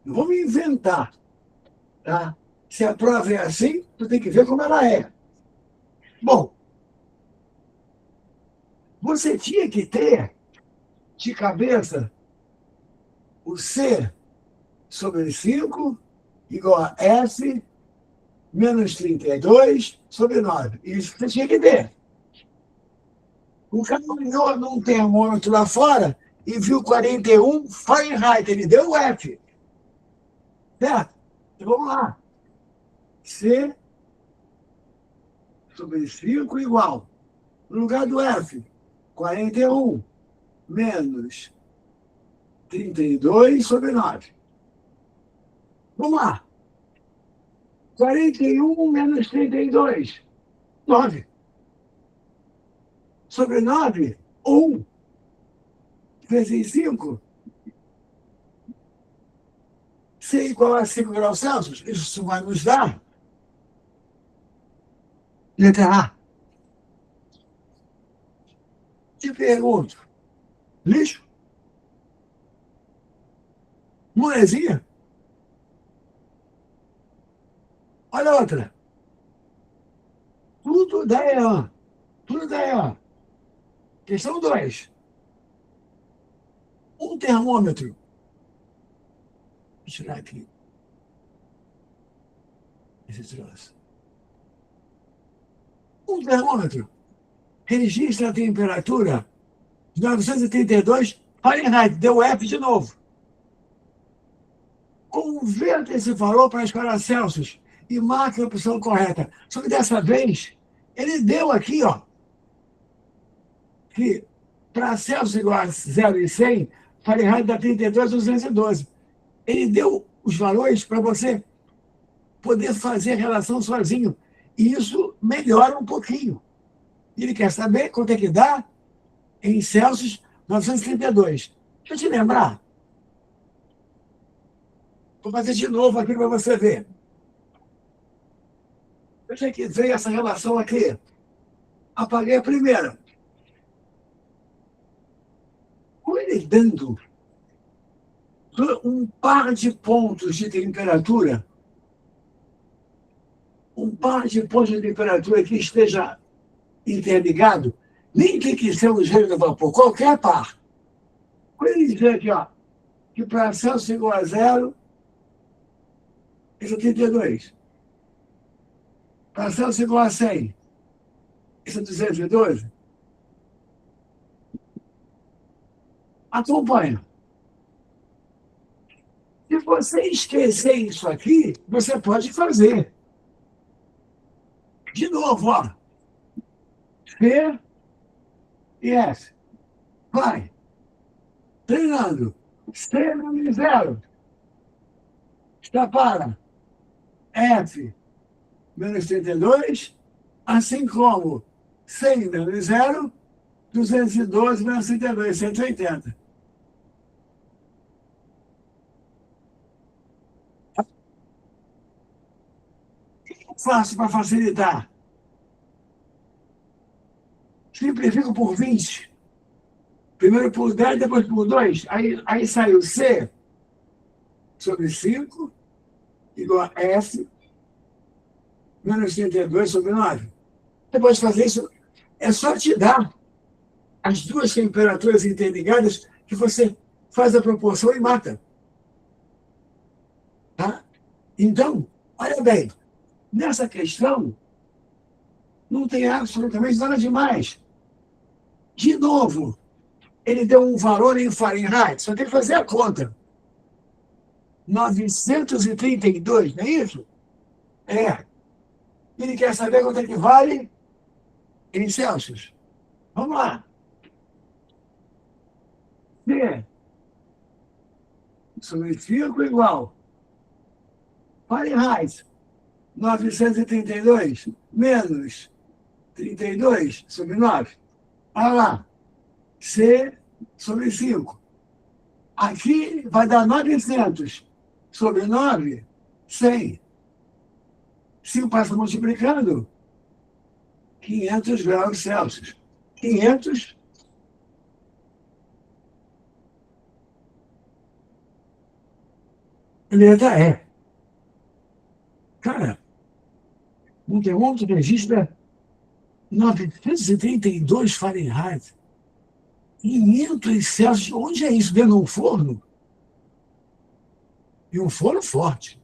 Vamos inventar. Tá? Se a prova é assim, tu tem que ver como ela é. Bom, você tinha que ter de cabeça o C sobre 5 igual a F menos 32 sobre 9. Isso você tinha que ter. O cara olhou num termômetro lá fora e viu 41 Fahrenheit. Ele deu o F. Certo? Então vamos lá. C sobre 5 igual. No lugar do F, 41 menos 32 sobre 9. Vamos lá. 41 menos 32, 9. Sobre 9, 1. Vezes 5. C igual a 5 graus Celsius. Isso vai nos dar. Letra A. Te pergunto. Lixo? Molezinha? Olha a outra. Tudo da EAN. Tudo da EAN. Questão 2. Um termômetro. Vou tirar aqui. Esse troço. Um termômetro registra a temperatura de 932 Fahrenheit. Deu F de novo. Converta esse valor para a escala Celsius e marque a opção correta. Só que dessa vez, ele deu aqui, ó, que para Celsius igual a 0 e 100, Fahrenheit dá 32,212. Ele deu os valores para você poder fazer a relação sozinho. E isso melhora um pouquinho. Ele quer saber quanto é que dá em Celsius 932. Deixa eu te lembrar. Vou fazer de novo aqui para você ver. Veja que veio essa relação aqui. Apaguei a primeira. Com ele dando um par de pontos de temperatura, que esteja interligado, nem que seja o gelo do vapor, qualquer par. Quando ele dizer aqui, ó, que para Celsius igual a 0, esse é 32. Para Celsius igual a 100, esse é 212. Acompanha. Se você esquecer isso aqui, você pode fazer. De novo, ó. C e S. Vai. Treinando. C menos 0. Está para F menos 32, assim como 100 menos 0, 212 menos 32, 180. Fácil para facilitar. Simplifico por 20. Primeiro por 10, depois por 2. Aí saiu C sobre 5 igual a F menos 32 sobre 9. Você pode fazer isso. É só te dar as duas temperaturas interligadas que você faz a proporção e mata. Tá? Então, olha bem. Nessa questão, não tem absolutamente nada demais. De novo, ele deu um valor em Fahrenheit, só tem que fazer a conta. 932, não é isso? É. Ele quer saber quanto é que vale em Celsius. Vamos lá. C sobre 5 igual Fahrenheit 932 menos 32 sobre 9. Olha lá. C sobre 5. Aqui vai dar 900 sobre 9, 100. 5 passa multiplicando, 500 graus Celsius. 500 letra E. Cara, um termômetro registra 932 Fahrenheit. 500 Celsius. Onde é isso? Dentro de um forno? E um forno forte.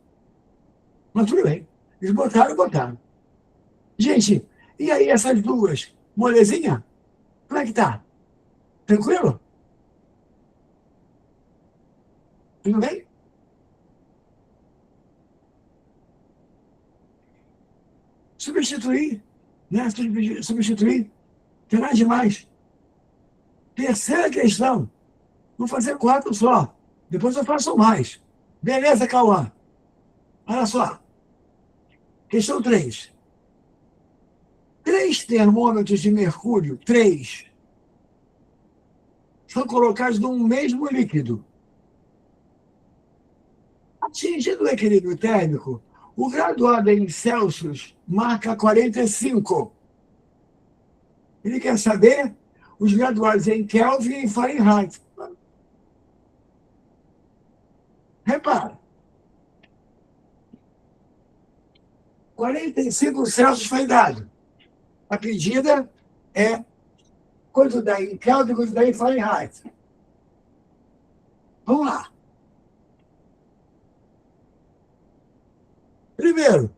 Mas tudo bem. Eles botaram. Gente, e aí essas duas? Molezinha? Como é que tá? Tranquilo? Tudo bem? Substituir, né? Substituir. Tem nada demais. Terceira questão. Vou fazer 4 só. Depois eu faço mais. Beleza, Cauã? Olha só. Questão 3. 3 termômetros de mercúrio, 3, são colocados num mesmo líquido. Atingindo o equilíbrio térmico, o graduado em Celsius marca 45. Ele quer saber os graduados em Kelvin e Fahrenheit. Repara, 45 Celsius foi dado. A pedida é quanto dá em Kelvin, quanto dá em Fahrenheit. Vamos lá. Primeiro,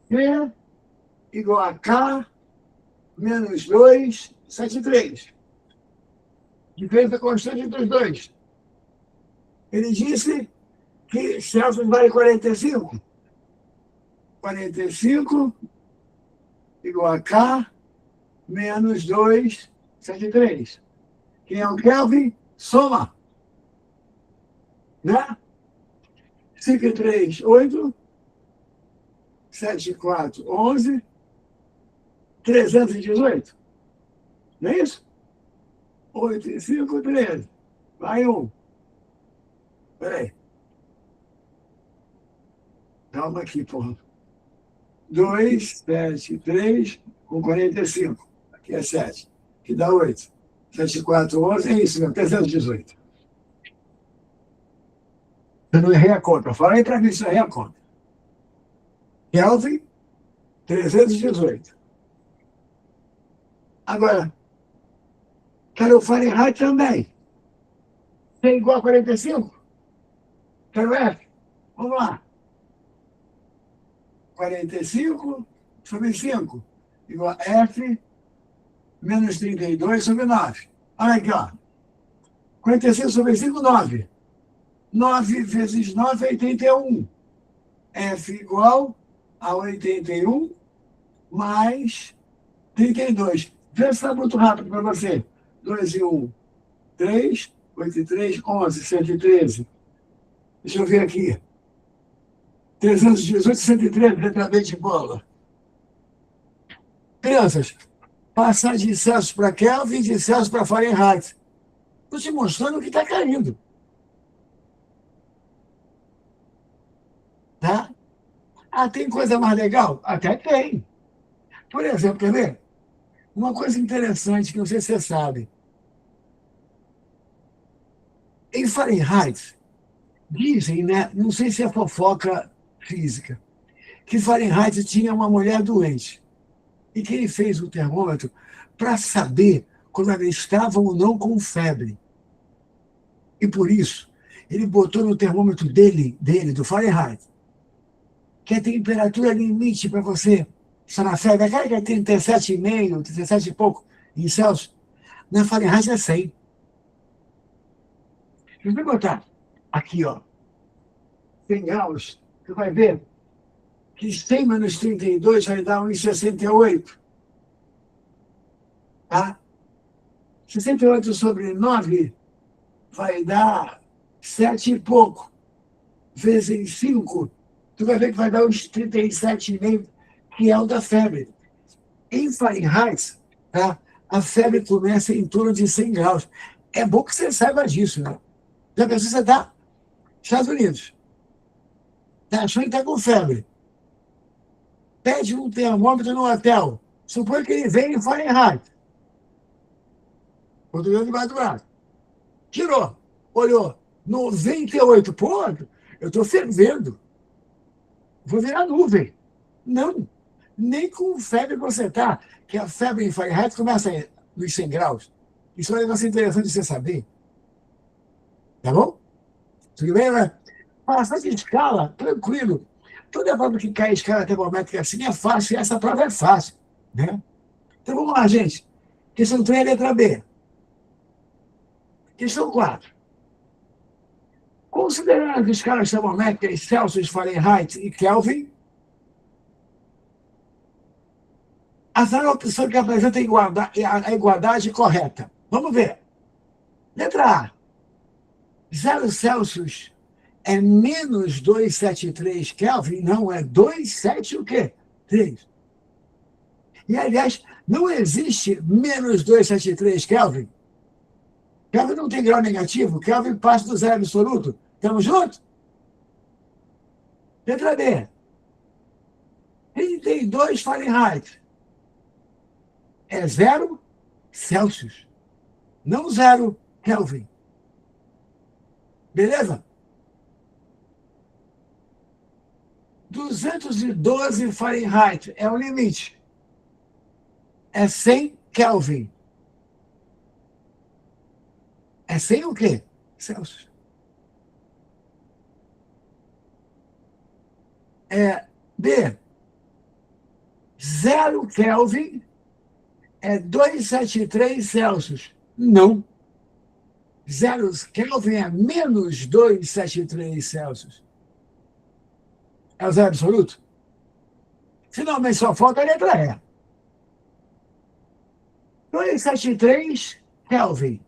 Q igual a K menos 2, 7,3. Diferença constante entre os dois. Ele disse que Celsius vale 45. 45 igual a K menos 2, 7,3. Quem é o Kelvin? Soma. Né? 5 e 3, 8. 7 e 4, 11. 318. Não é isso? 8 e 5, 13. Vai 1. Peraí. Calma aqui, porra. 2, 7, 3 com 45. Aqui é 7. Que dá 8. 7, 4, 11. É isso mesmo, 318. Eu não errei a conta. Fala aí para mim se eu errei a conta. Kelvin, 318. Agora, quero o Fahrenheit também. Tem igual a 45? Quero F. Vamos lá. 45 sobre 5 igual a F menos 32 sobre 9. Olha aqui, ó. 45 sobre 5, 9. 9 vezes 9 é 81. F igual a 81 mais 32. Vê se está muito rápido para você. 2 e 1, 3. 8 e 3, 11. 113. Deixa eu ver aqui. 318, 113, letramento de bola. Crianças, passar de Celsius para Kelvin, de Celsius para Fahrenheit. Estou te mostrando o que está caindo. Tá? Ah, tem coisa mais legal? Até tem. Por exemplo, quer ver? Uma coisa interessante que não sei se você sabe. Em Fahrenheit, dizem, né? Não sei se é fofoca física, que Fahrenheit tinha uma mulher doente. E que ele fez o termômetro para saber quando ela estava ou não com febre. E por isso, ele botou no termômetro dele, do Fahrenheit, que é a temperatura limite para você estar na febre. Aquela que é 37,5, 37 e pouco em Celsius, na Fahrenheit é 100. Se você botar aqui, ó, 100 graus, você vai ver que 100 menos 32 vai dar 1,68. Tá? 68 sobre 9 vai dar 7 e pouco. Vezes 5, tu vai ver que vai dar uns 37,5, que é o da febre. Em Fahrenheit, tá? A febre começa em torno de 100 graus. É bom que você saiba disso, né? Já pensou, você está nos Estados Unidos, tá achando que está com febre. Pede um termômetro no hotel. Supõe que ele vem em Fahrenheit. Português debaixo do braço. Tirou. Olhou. 98. Pô, eu estou fervendo. Vou virar nuvem. Não. Nem com febre você está. Que a febre em Fahrenheit começa nos 100 graus. Isso é um negócio interessante de você saber. Tá bom? Tudo bem, né? Passar de escala, tranquilo. Toda prova que cai escala termométrica assim é fácil, e essa prova é fácil, né? Então vamos lá, gente. Questão 3, letra B. Questão 4. Considerando as escalas termométricas Celsius, Fahrenheit e Kelvin, assinale a opção que apresenta a igualdade correta. Vamos ver. Letra A. 0 Celsius é menos 273 Kelvin, não é 27 o quê? 3. E, aliás, não existe menos 273 Kelvin. Kelvin não tem grau negativo, Kelvin passa do zero absoluto. Estamos juntos? Letra B. 32 Fahrenheit é 0 Celsius, não 0 Kelvin. Beleza? 212 Fahrenheit é o limite. É 100 Kelvin. É 100 o quê? Celsius. B. 0 Kelvin é 273 Celsius. Não. 0 Kelvin é menos 273 Celsius. É o zero absoluto? Finalmente só falta a letra E. 273 Kelvin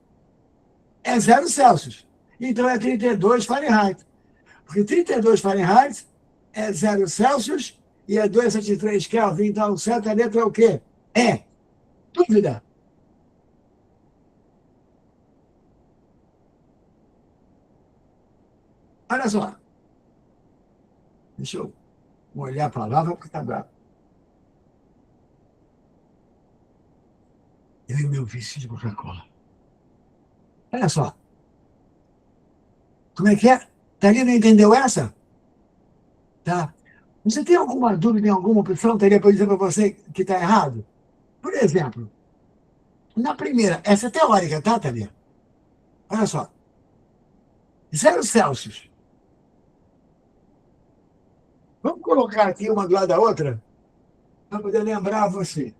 é 0 Celsius. Então é 32 Fahrenheit. Porque 32 Fahrenheit é 0 Celsius e é 273 Kelvin. Então, certa letra é o quê? É. Dúvida? Olha só. Deixa eu molhar a palavra porque está bravo. Eu e meu vício de Coca-Cola. Olha só. Como é que é? Thalita não entendeu essa? Tá? Você tem alguma dúvida em alguma opção? Teria para dizer para você que está errado? Por exemplo, na primeira, essa é teórica, tá, Thalita? Olha só. 0 Celsius. Vamos colocar aqui uma do lado da outra para poder lembrar você.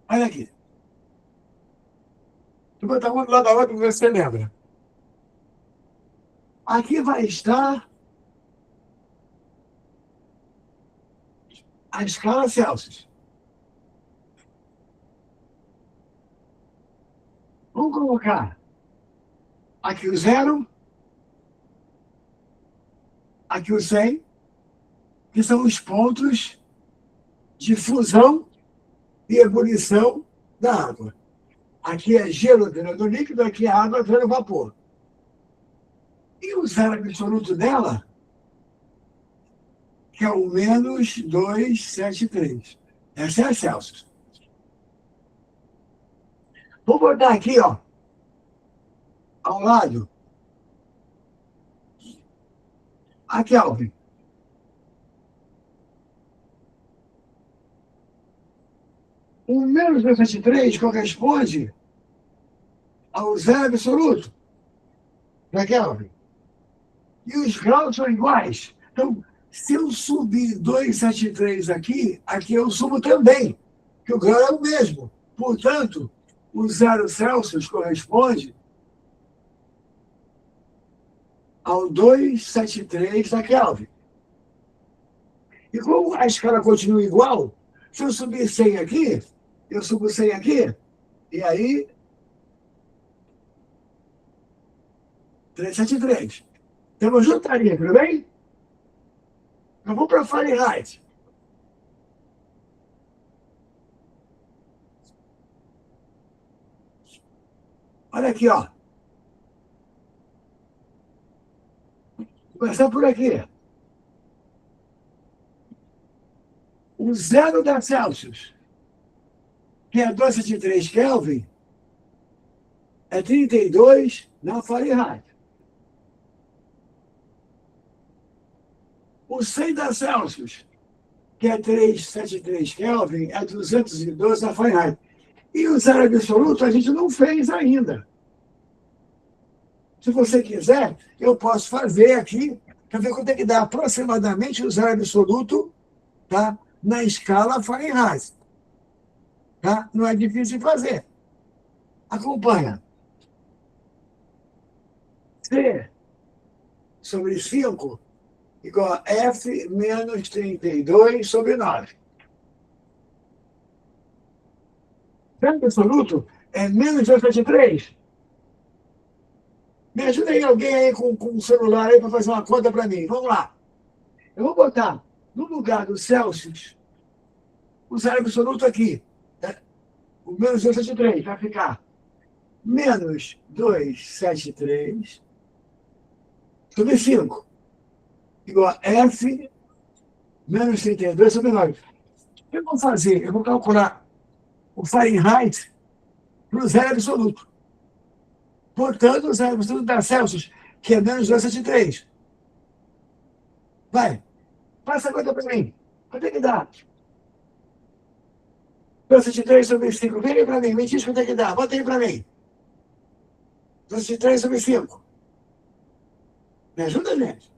Olha aqui. Vou botar uma do lado da outra para você lembra. Aqui vai estar a escala Celsius. Vamos colocar aqui o 0, aqui o 100, que são os pontos de fusão e ebulição da água. Aqui é gelo virando líquido, aqui é água virando vapor. E o zero absoluto dela, que é o menos 273. Essa é a Celsius. Vou botar aqui, ó, ao lado, a Kelvin. O menos 273 corresponde ao zero absoluto da Kelvin. E os graus são iguais. Então, se eu subir 273 aqui, aqui eu subo também, que o grau é o mesmo. Portanto, o 0 Celsius corresponde ao 273 da Kelvin. E como a escala continua igual, se eu subir 100 aqui, eu subo 100 aqui, e aí 373. Então, juntaria, tudo bem? Eu vou para Fahrenheit. Olha aqui, ó. Vou começar por aqui. O zero da Celsius, que é 273 Kelvin, é 32 na Fahrenheit. O 100 da Celsius, que é 373 Kelvin, é 212 a Fahrenheit. E o zero absoluto a gente não fez ainda. Se você quiser, eu posso fazer aqui, para ver quanto é que dá aproximadamente o zero absoluto, tá? Na escala Fahrenheit. Tá? Não é difícil de fazer. Acompanha. C sobre 5 igual a F menos 32 sobre 9. Zero absoluto é menos 273. Me ajuda aí alguém aí com um celular aí para fazer uma conta para mim. Vamos lá. Eu vou botar no lugar do Celsius o zero absoluto aqui. Né? O menos 273 vai ficar menos 273 sobre 5 igual a F menos 32 sobre 9. O que eu vou fazer? Eu vou calcular o Fahrenheit para o zero absoluto. Portanto, o zero absoluto da Celsius, que é menos 273. Vai, passa a conta para mim. Quanto é que dá? 273 sobre 5. Vem aí para mim, me diz quanto é que dá. Bota aí para mim. 273 sobre 5. Me ajuda, gente?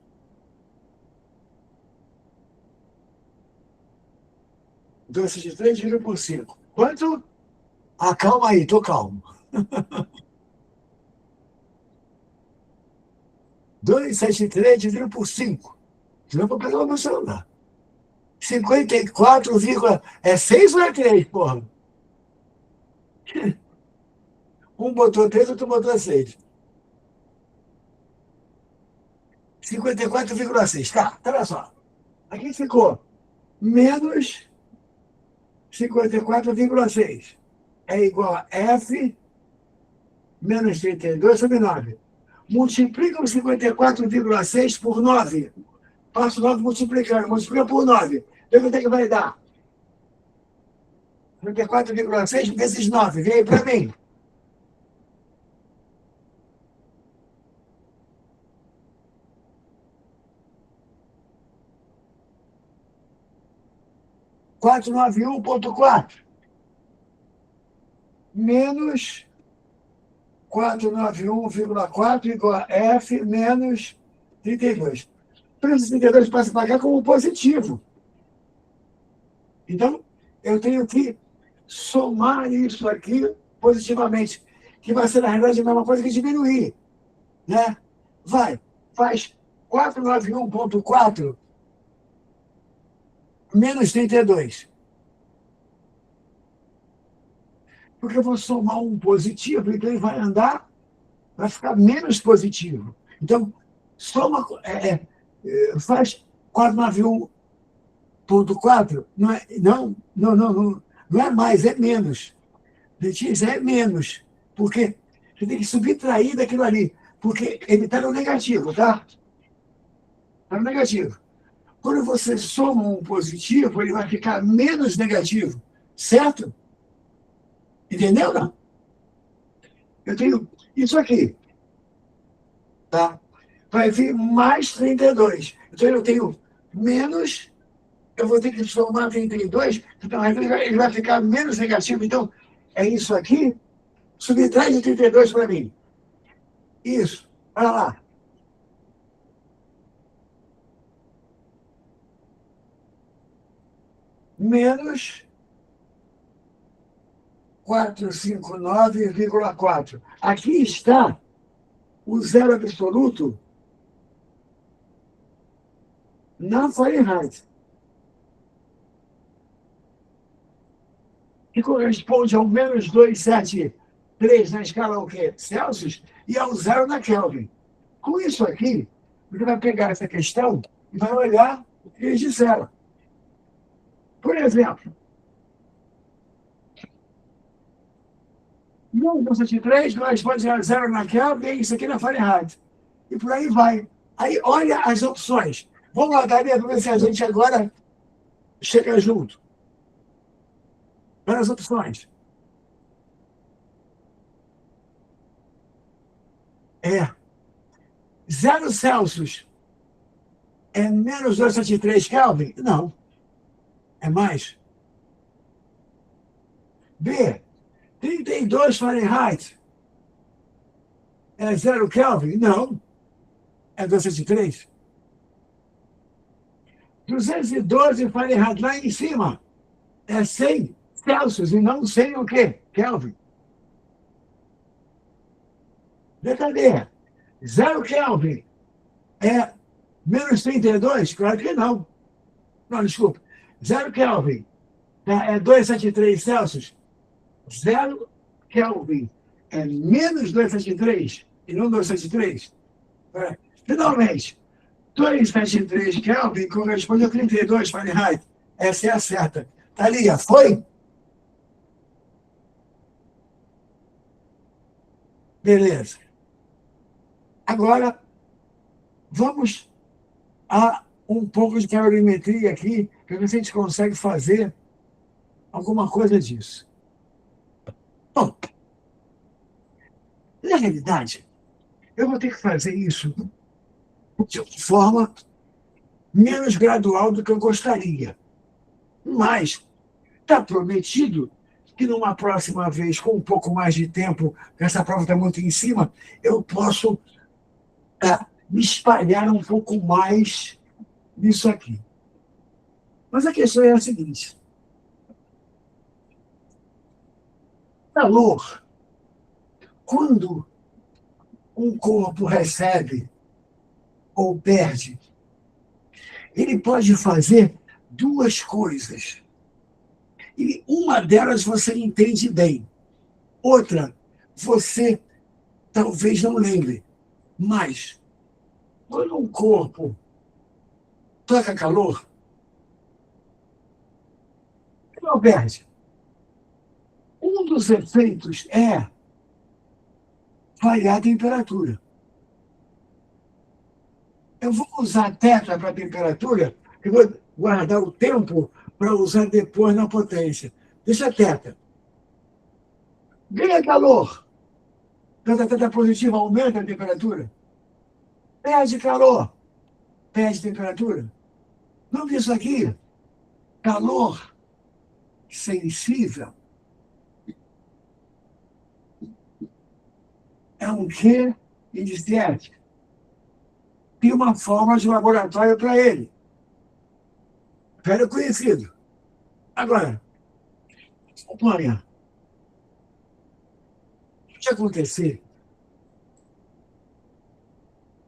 273 dividido por 5. Quanto? Ah, calma aí, tô calmo. 273 dividido por 5. Senão eu vou pegar o meu celular. 54, é 6 ou é 3, porra? Um botou 3, outro botou 6. 54,6. Tá, olha só. Aqui ficou menos 54,6. É igual a F menos 32 sobre 9. Multiplica o 54,6 por 9. Passo 9 multiplicando. Multiplica por 9. Vê quanto é que vai dar. 54,6 vezes 9. Vem aí para mim. Quatrocentos e 491,4 menos 491,4 igual a F menos 32. Esse 32 passa para cá como positivo. Então, eu tenho que somar isso aqui positivamente, que vai ser, na realidade, a mesma coisa que diminuir. Né? Vai, faz 491,4 menos 32. Porque eu vou somar um positivo, então ele vai andar, vai ficar menos positivo. Então, soma, faz 491,4, não é mais, é menos. Letícia, é menos, porque você tem que subtrair daquilo ali, porque ele está no negativo, tá? Está no negativo. Quando você soma um positivo, ele vai ficar menos negativo, certo? Entendeu, não? Eu tenho isso aqui, tá? Vai vir mais 32. Então, eu tenho menos, eu vou ter que somar 32, então ele vai ficar menos negativo. Então, é isso aqui, subtrai de 32 para mim. Isso, olha lá. Menos 459,4. Aqui está o zero absoluto na Fahrenheit, que corresponde ao menos 273 na escala o quê? Celsius e ao zero na Kelvin. Com isso aqui, você vai pegar essa questão e vai olhar o que eles disseram. Por exemplo, 1973 corresponde a zero na Kelvin e isso aqui na Fahrenheit. E por aí vai. Aí olha as opções. Vamos lá, Gabriel, para ver se a gente agora chega junto. Olha as opções. Zero Celsius é menos 273 Kelvin? Não. É mais? B, 32 Fahrenheit é 0 Kelvin? Não, é 203. 212 Fahrenheit lá em cima é 100 Celsius e não 100 o quê? Kelvin. Letra D, 0 Kelvin é menos 32? Claro que não. Não, desculpa. 0 Kelvin é 273 Celsius. 0 Kelvin é menos 273 e não 273. Finalmente, 273 Kelvin corresponde a 32 Fahrenheit. Essa é a certa. Thalia, foi? Beleza. Agora, vamos a um pouco de calorimetria aqui, para ver se a gente consegue fazer alguma coisa disso. Bom, na realidade, eu vou ter que fazer isso de uma forma menos gradual do que eu gostaria. Mas está prometido que numa próxima vez, com um pouco mais de tempo, que essa prova está muito em cima, eu posso me espalhar um pouco mais nisso aqui. Mas a questão é a seguinte. Calor, quando um corpo recebe ou perde, ele pode fazer duas coisas. E uma delas você entende bem. Outra, você talvez não lembre. Mas, quando um corpo toca calor, ele não perde. Um dos efeitos é variar a temperatura. Eu vou usar θ para a temperatura, eu vou guardar o tempo para usar depois na potência. Deixa θ. Ganha calor. θ positiva aumenta a temperatura. Perde calor. Perde temperatura. Vamos ver isso aqui. Calor sensível é um Q iniciático. Tem uma forma de laboratório para ele. Velho conhecido. Agora, suponha, pode acontecer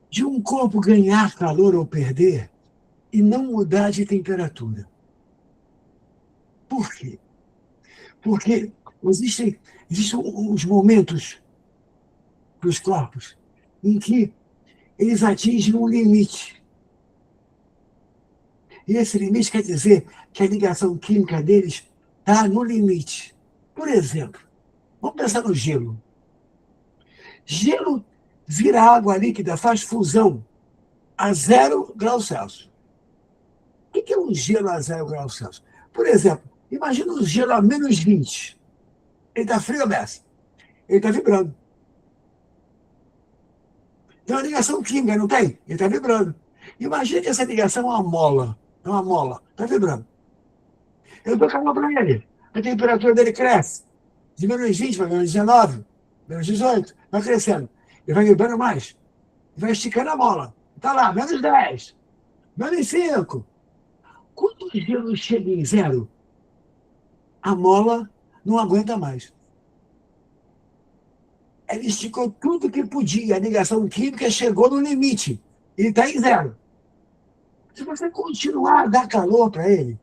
de um corpo ganhar calor ou perder e não mudar de temperatura. Por quê? Porque existem uns momentos dos corpos em que eles atingem um limite. E esse limite quer dizer que a ligação química deles está no limite. Por exemplo, vamos pensar no gelo. Gelo vira água líquida, faz fusão a 0 graus Celsius. O que é um gelo a 0 graus Celsius? Por exemplo, imagina um gelo a menos 20. Ele está frio ou desce? Ele está vibrando. Tem uma ligação química, não tem? Ele está vibrando. Imagina que essa ligação é uma mola. É uma mola. Está vibrando. Eu dou calor para ele. A temperatura dele cresce. De menos 20 para menos 19, menos 18. Vai crescendo. Ele vai vibrando mais. Vai esticando a mola. Está lá, menos 10. Menos 5. Quando o gelo chega em 0, a mola não aguenta mais. Ela esticou tudo que podia. A ligação química chegou no limite. Ele está em 0. Se você continuar a dar calor para ele,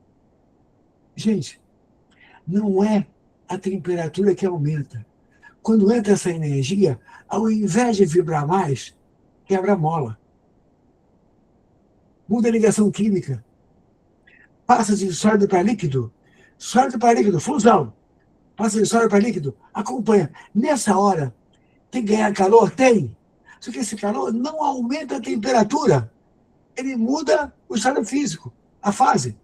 gente, não é a temperatura que aumenta. Quando entra essa energia, ao invés de vibrar mais, quebra a mola. Muda a ligação química. Passa de sólido para líquido. Sólido para líquido, fusão. Passa de sólido para líquido, acompanha. Nessa hora, tem que ganhar calor? Tem. Só que esse calor não aumenta a temperatura. Ele muda o estado físico, a fase.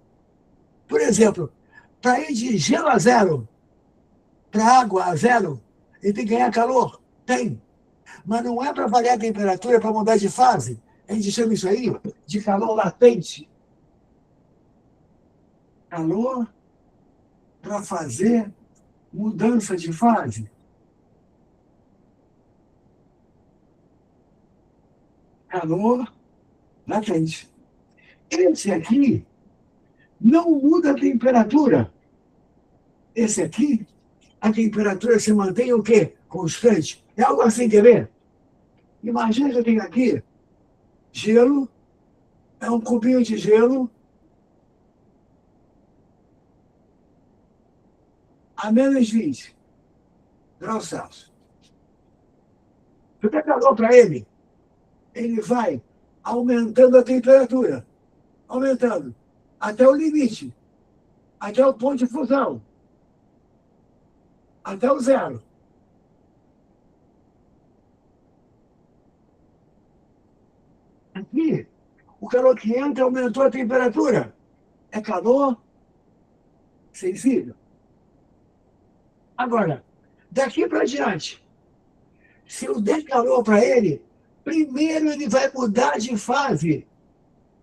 Por exemplo, para ir de gelo a 0 para água a 0, ele tem que ganhar calor? Tem. Mas não é para variar a temperatura, é para mudar de fase. A gente chama isso aí de calor latente. calor para fazer mudança de fase. Calor latente. Esse aqui não muda a temperatura. Esse aqui, a temperatura se mantém o quê? Constante. É algo assim, quer ver? Imagina que eu tenho aqui gelo, é um cubinho de gelo a menos 20 graus Celsius. Se eu der calor para ele vai aumentando a temperatura, aumentando, até o limite, até o ponto de fusão, até o zero. Aqui, o calor que entra aumentou a temperatura. É calor sensível. Agora, daqui para diante, se eu der calor para ele, primeiro ele vai mudar de fase.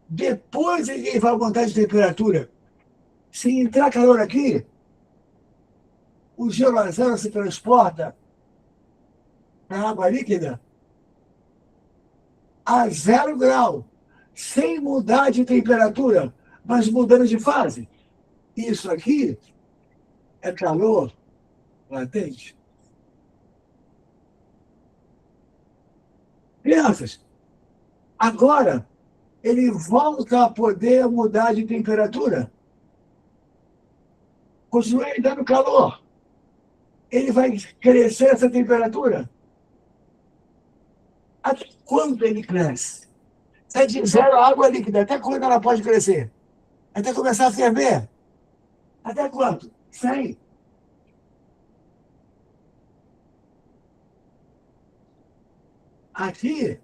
Depois ele vai aumentar de temperatura. Se entrar calor aqui, o gelo a zero se transporta para água líquida a 0 grau, sem mudar de temperatura, mas mudando de fase. Isso aqui é calor latente. Crianças, agora ele volta a poder mudar de temperatura. Continua ele dando calor. Ele vai crescer essa temperatura. Até quando ele cresce? É de 0 a água líquida. Até quando ela pode crescer? Até começar a ferver? Até quanto? 100. Aqui,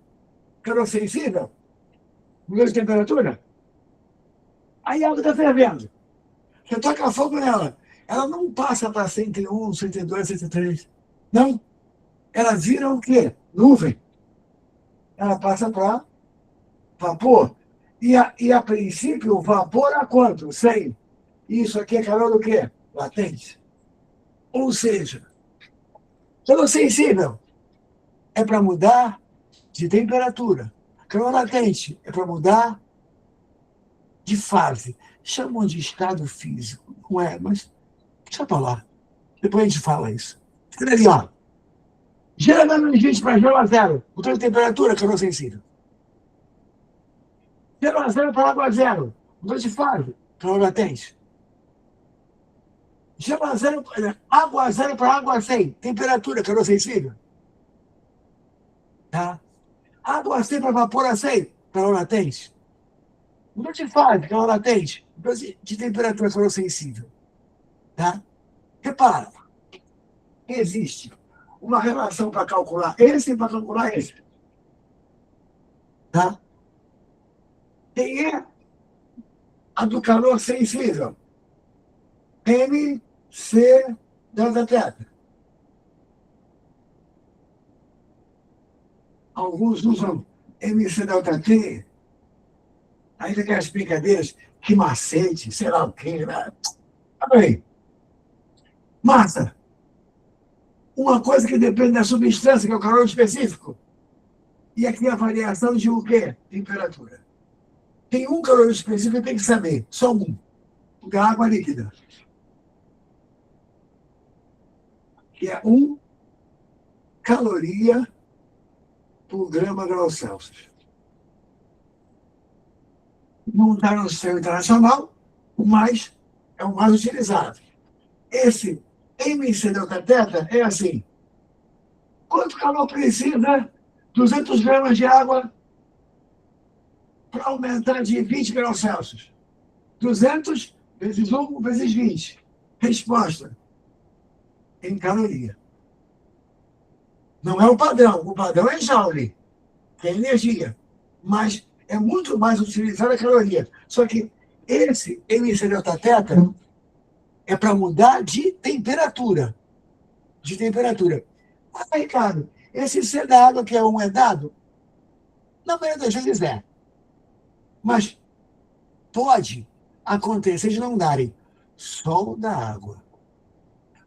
calor sensível, mudança de temperatura, aí a água está fervendo. Você toca fogo nela. Ela não passa para 101, 102, 103. Não. Ela vira o quê? Nuvem. Ela passa para vapor. E a princípio, o vapor a quanto? 100. Isso aqui é calor do quê? Latente. Ou seja, calor sensível é para mudar de temperatura. Calor latente é para mudar de fase. Chamam de estado físico. Não é, mas deixa para lá. Depois a gente fala isso. Escreve ali, ó. Gelo a menos 20 para gelo a zero. Mudou de temperatura, calor sensível. Gelo a zero para água a zero. Mudou de fase, calor latente. Gelo a zero, água a zero para água a 100. Temperatura, calor sensível. Tá? Água a 100 para vapor a 100, calor latente. Mudou de fase, calor latente. Mudou de temperatura, calor sensível. Tá? Repara, existe uma relação para calcular esse e para calcular esse. Tá? Quem é a do calor sensível? MC delta teta. Alguns usam MC delta T. Aí tem aquelas brincadeiras, que macete, sei lá o quê. Né? Aí, massa. Uma coisa que depende da substância, que é o calor específico. E aqui a variação de o quê? Temperatura. Tem um calor específico que tem que saber, só um. O da água líquida. Que é 1 caloria por grama grau Celsius. Não está no sistema internacional, mas é o mais utilizado. Esse MC delta teta é assim. Quanto calor precisa? 200 gramas de água para aumentar de 20 graus Celsius. 200 vezes 1 vezes 20. Resposta. Em caloria. Não é o padrão é Joule, que é energia, mas é muito mais utilizada a caloria. Só que esse MC delta teta é para mudar de temperatura. De temperatura. Ah, Ricardo, esse C da água que é um é dado? Na maioria das vezes é. Mas pode acontecer de não darem. Sol da água.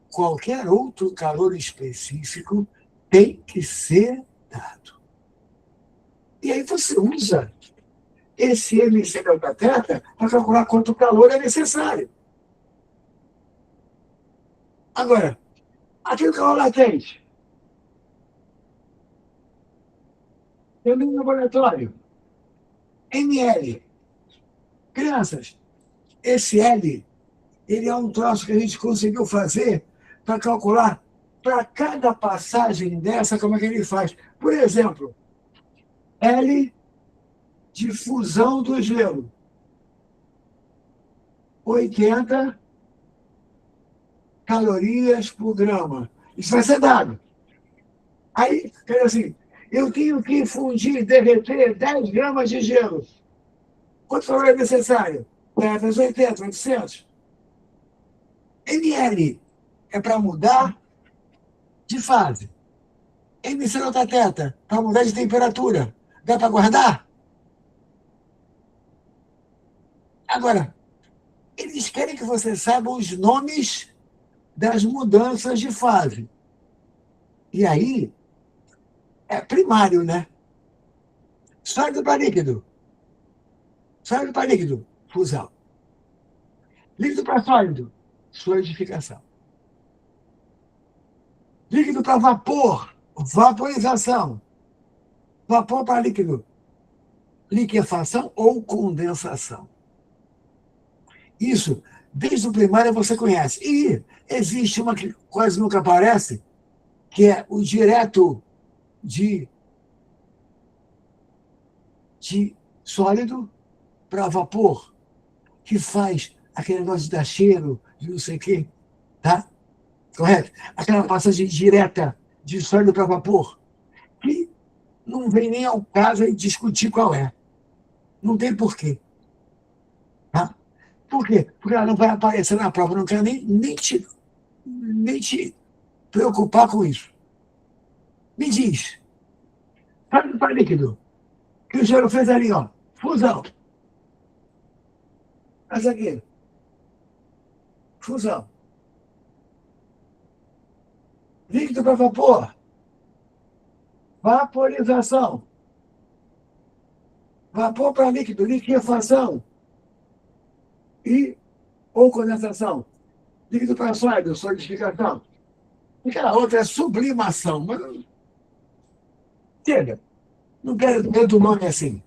Qualquer outro calor específico tem que ser dado. E aí você usa esse MC delta θ para calcular quanto calor é necessário. Agora, aquele calor latente, eu no laboratório, ml. Crianças, esse L, ele é um troço que a gente conseguiu fazer para calcular para cada passagem dessa como é que ele faz. Por exemplo, L de fusão do gelo, 80 calorias por grama. Isso vai ser dado. Aí, quer dizer assim, eu tenho que fundir, derreter 10 gramas de gelo. Quanto calor é necessário? 80, 800. ml é para mudar de fase. MC delta θ para mudar de temperatura. Dá para guardar? Agora, eles querem que você saiba os nomes das mudanças de fase. E aí, é primário, né? Sólido para líquido. Sólido para líquido, fusão. Líquido para sólido, solidificação. Líquido para vapor, vaporização. Vapor para líquido, liquefação ou condensação. Isso, desde o primário você conhece. E existe uma que quase nunca aparece, que é o direto de sólido para vapor, que faz aquele negócio de dar cheiro, de não sei o quê, tá? Correto? Aquela passagem direta de sólido para vapor, que não vem nem ao caso de discutir qual é. Não tem porquê. Tá? Por quê? Porque ela não vai aparecer na prova. Não quero nem te preocupar com isso. Me diz, sólido para líquido, que o senhor fez ali, ó, fusão. Essa aqui, fusão. Líquido para vapor, vaporização. Vapor para líquido, liquefação. Ou condensação. Líquido para sólido, solidificação. E aquela outra é sublimação. Mas chega, não quero tanto nome assim.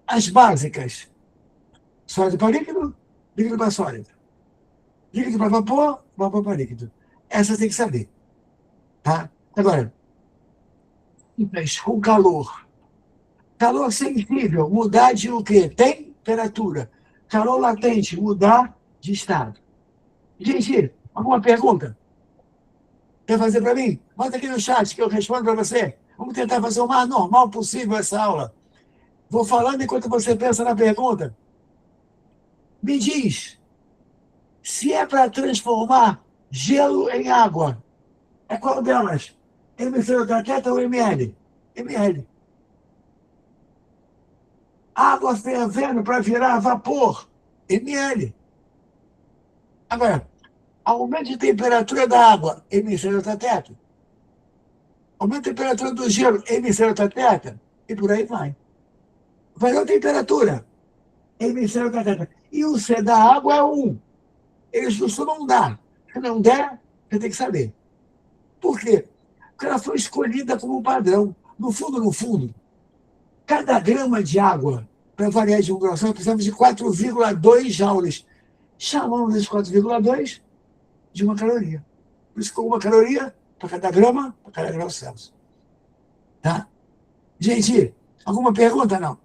As básicas. Sólido para líquido, líquido para sólido. Líquido para vapor, vapor para líquido. Essa tem que saber. Tá? Agora, com calor. Calor sensível, mudar de o quê? Temperatura. Calor latente, mudar de estado. Gente, alguma pergunta? Quer fazer para mim? Manda aqui no chat que eu respondo para você. Vamos tentar fazer o mais normal possível essa aula. Vou falando enquanto você pensa na pergunta. Me diz, se é para transformar gelo em água, é qual delas? MC ou ML? ML. Água fervendo para virar vapor, ml. Agora, aumento de temperatura da água, MC-θ. Aumento de temperatura do gelo, MC-θ. E por aí vai. Valeu a temperatura, MC-θ. E o C da água é 1. Eles costumam dar. Se não der, você tem que saber. Por quê? Porque ela foi escolhida como padrão. No fundo, cada grama de água, para variar de 1 grau Celsius, precisamos de 4,2 joules. Chamamos esses 4,2 de uma caloria. Por isso que uma caloria para cada grama, para cada grau Celsius. Tá? Gente, alguma pergunta? Não?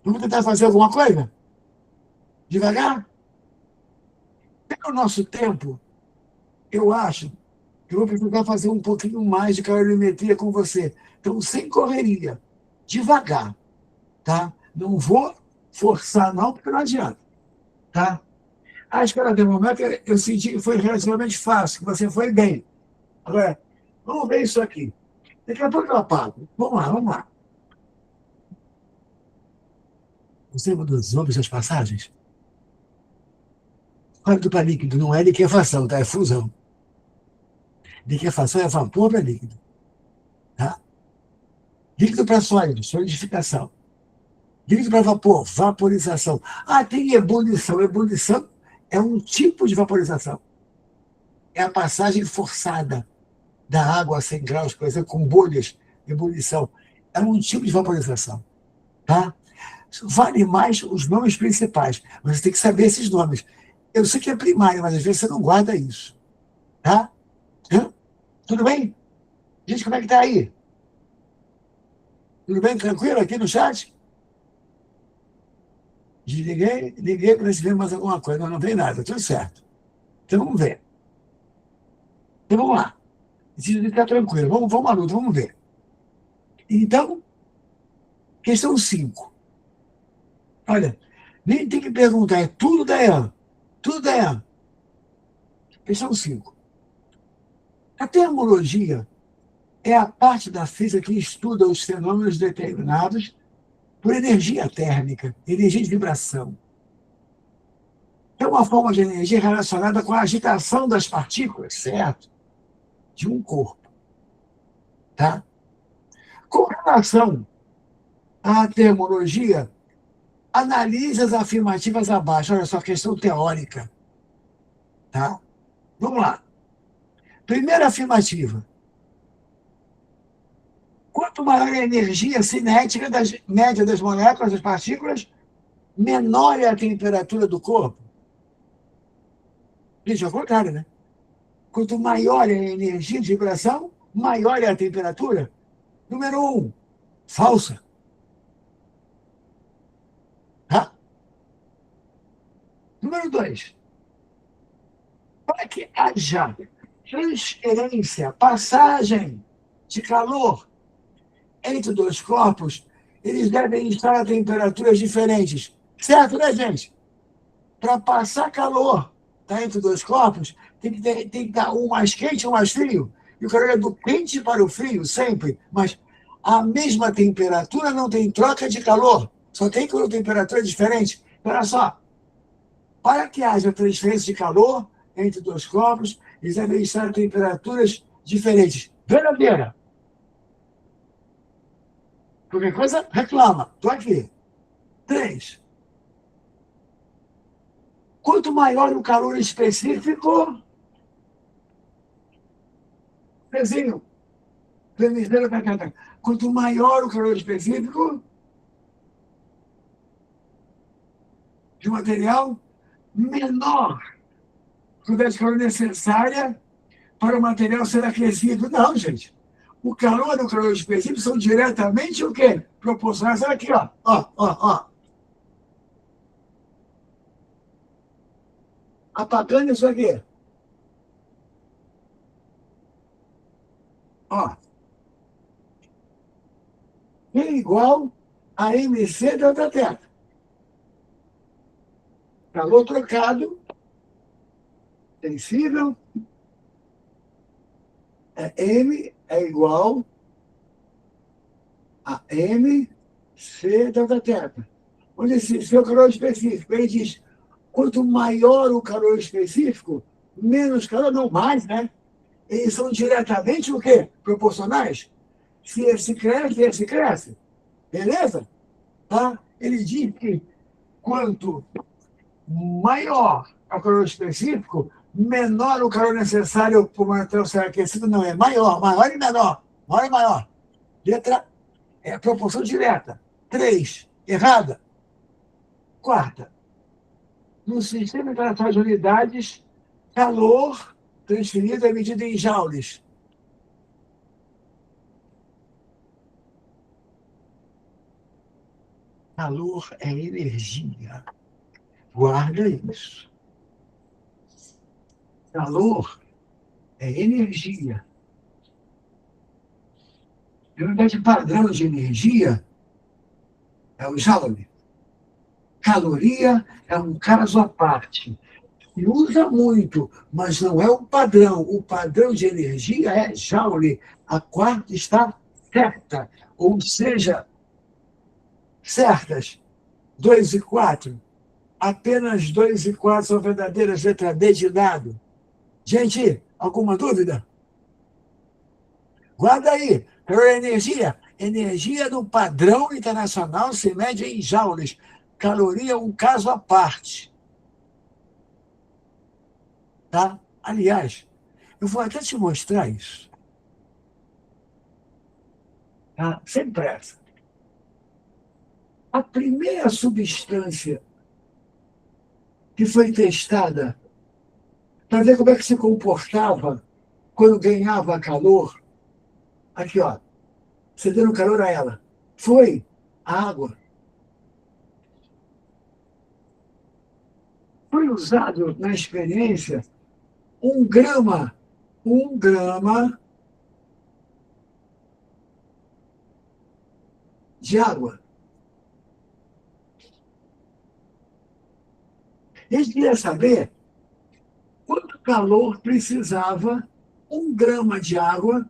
Vamos tentar fazer alguma coisa? Devagar? Pelo nosso tempo, eu acho que eu vou precisar fazer um pouquinho mais de calorimetria com você. Então, sem correria, devagar, tá? Não vou forçar, não, porque não adianta, tá? A escala termômetro, eu senti que foi relativamente fácil, que você foi bem. Agora, vamos ver isso aqui. Daqui a pouco eu apago. Vamos lá. Você mudou as passagens? sólido para líquido, não é liquefação, tá? É fusão. Liquefação é vapor para líquido. Tá? Líquido para sólido, solidificação. Líquido para vapor, vaporização. Ah, tem ebulição. Ebulição é um tipo de vaporização. É a passagem forçada da água a 100 graus, por exemplo, com bolhas de ebulição. É um tipo de vaporização. Tá? Vale mais os nomes principais, mas você tem que saber esses nomes. Eu sei que é primário, mas às vezes você não guarda isso. Tá? Tudo bem? Gente, como é que tá aí? Tudo bem? Tranquilo aqui no chat? Liguei para ver se vem mais alguma coisa. Não vem nada, tudo certo. Então vamos ver. Então vamos lá. Preciso ficar tranquilo. Vamos à luta, vamos ver. Então, questão 5. Olha, nem tem que perguntar, é tudo da EAN. Tudo da EAN. Questão 5. A termologia é a parte da física que estuda os fenômenos determinados por energia térmica, energia de vibração. É uma forma de energia relacionada com a agitação das partículas, certo? De um corpo. Tá? Com relação à termologia, analise as afirmativas abaixo. Olha só, questão teórica. Tá? Vamos lá. Primeira afirmativa. Quanto maior a energia cinética média das moléculas, das partículas, menor é a temperatura do corpo. Gente, é o contrário, né? Quanto maior é a energia de vibração, maior é a temperatura. Número 1, falsa. Tá? Número 2, para que haja transferência, passagem de calor entre dois corpos, eles devem estar a temperaturas diferentes. Certo, né, gente? Para passar calor, tá, entre dois corpos, tem que estar um mais quente e um mais frio. E o calor é do quente para o frio, sempre. Mas a mesma temperatura não tem troca de calor. Só tem temperatura diferente. Olha só. Para que haja transferência de calor entre dois corpos, eles devem estar a temperaturas diferentes. Verdadeira. Qualquer coisa, reclama. Estou aqui. 3. Quanto maior o calor específico, desenho. Quanto maior o calor específico de um material, menor a quantidade de calor necessária para o material ser aquecido. Não, gente. O calor e o calor específico são diretamente o quê? Proporcionais. Olha aqui, ó. Ó. Apagando isso aqui. Ó. É igual a MC delta θ. Calor trocado, sensível, M é igual a MC delta θ. Onde esse é o calor específico. Ele diz, quanto maior o calor específico, menos calor, não mais, né? Eles são diretamente o quê? Proporcionais. Se esse cresce, esse cresce. Beleza? Tá? Ele diz que quanto maior o calor específico, menor o calor necessário para o material ser aquecido. Não, é maior e menor. Maior e maior. Letra é proporção direta. 3, errada. 4. No sistema operatório de unidades, calor transferido é medido em joules. Calor é energia. Guarda isso. Calor é energia. A unidade padrão de energia é o joule. Caloria é um caso à parte. E usa muito, mas não é o padrão. O padrão de energia é joule. A quarta está certa. Ou seja, certas. 2 e 4. apenas 2 e 4 são verdadeiras letras D de dado. Gente, alguma dúvida? Guarda aí. Energia. Energia no padrão internacional se mede em joules. Caloria é um caso à parte. Tá? Aliás, eu vou até te mostrar isso. Tá? Sem pressa. A primeira substância que foi testada para ver como é que se comportava quando ganhava calor, aqui, ó, cedendo calor a ela, foi a água. Foi usado na experiência 1 grama de água. Eles queriam saber quanto calor precisava 1 grama de água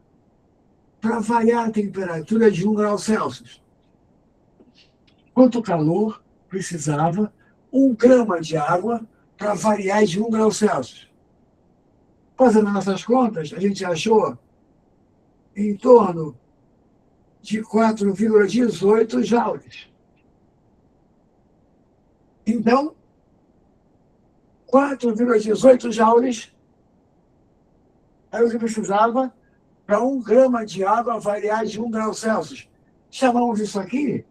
para variar a temperatura de 1 grau Celsius. Quanto calor precisava 1 grama de água para variar de 1 grau Celsius. Fazendo nossas contas, a gente achou em torno de 4,18 joules. Então, 4,18 joules era o que precisava para 1 grama de água variar de 1 grau Celsius. Chamamos isso aqui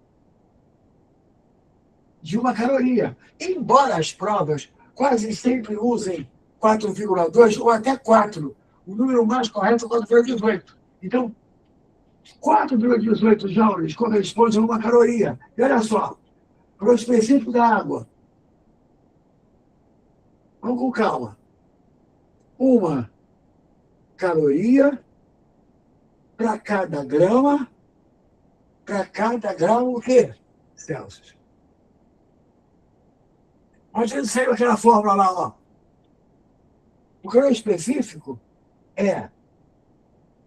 de uma caloria. Embora as provas quase sempre usem 4,2 ou até 4, o número mais correto é 4,18. Então, 4,18 joules corresponde a uma caloria. E olha só, para o específico da água, vamos com calma. Uma caloria para cada grama, para cada grau o quê? Celsius. A gente saiu aquela fórmula lá, ó. O calor específico é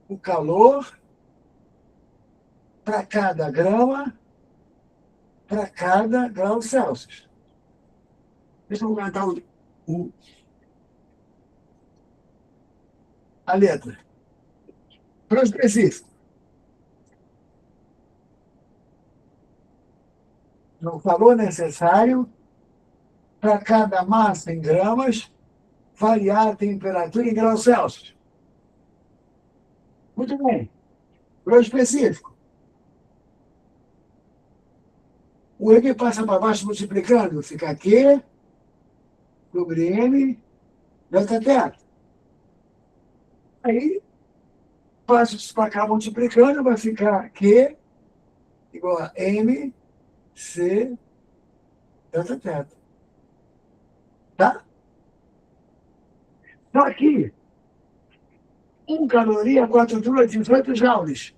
o calor para cada grama, para cada grau Celsius. Deixa eu aumentar a letra. Para o específico. O calor necessário para cada massa em gramas variar a temperatura em graus Celsius. Muito bem. Para o específico. O M passa para baixo multiplicando, fica Q sobre M delta θ. Aí, passo isso para cá multiplicando, vai ficar Q igual a M C delta θ. Tá? Então, aqui, 1 caloria, 4,18 joules.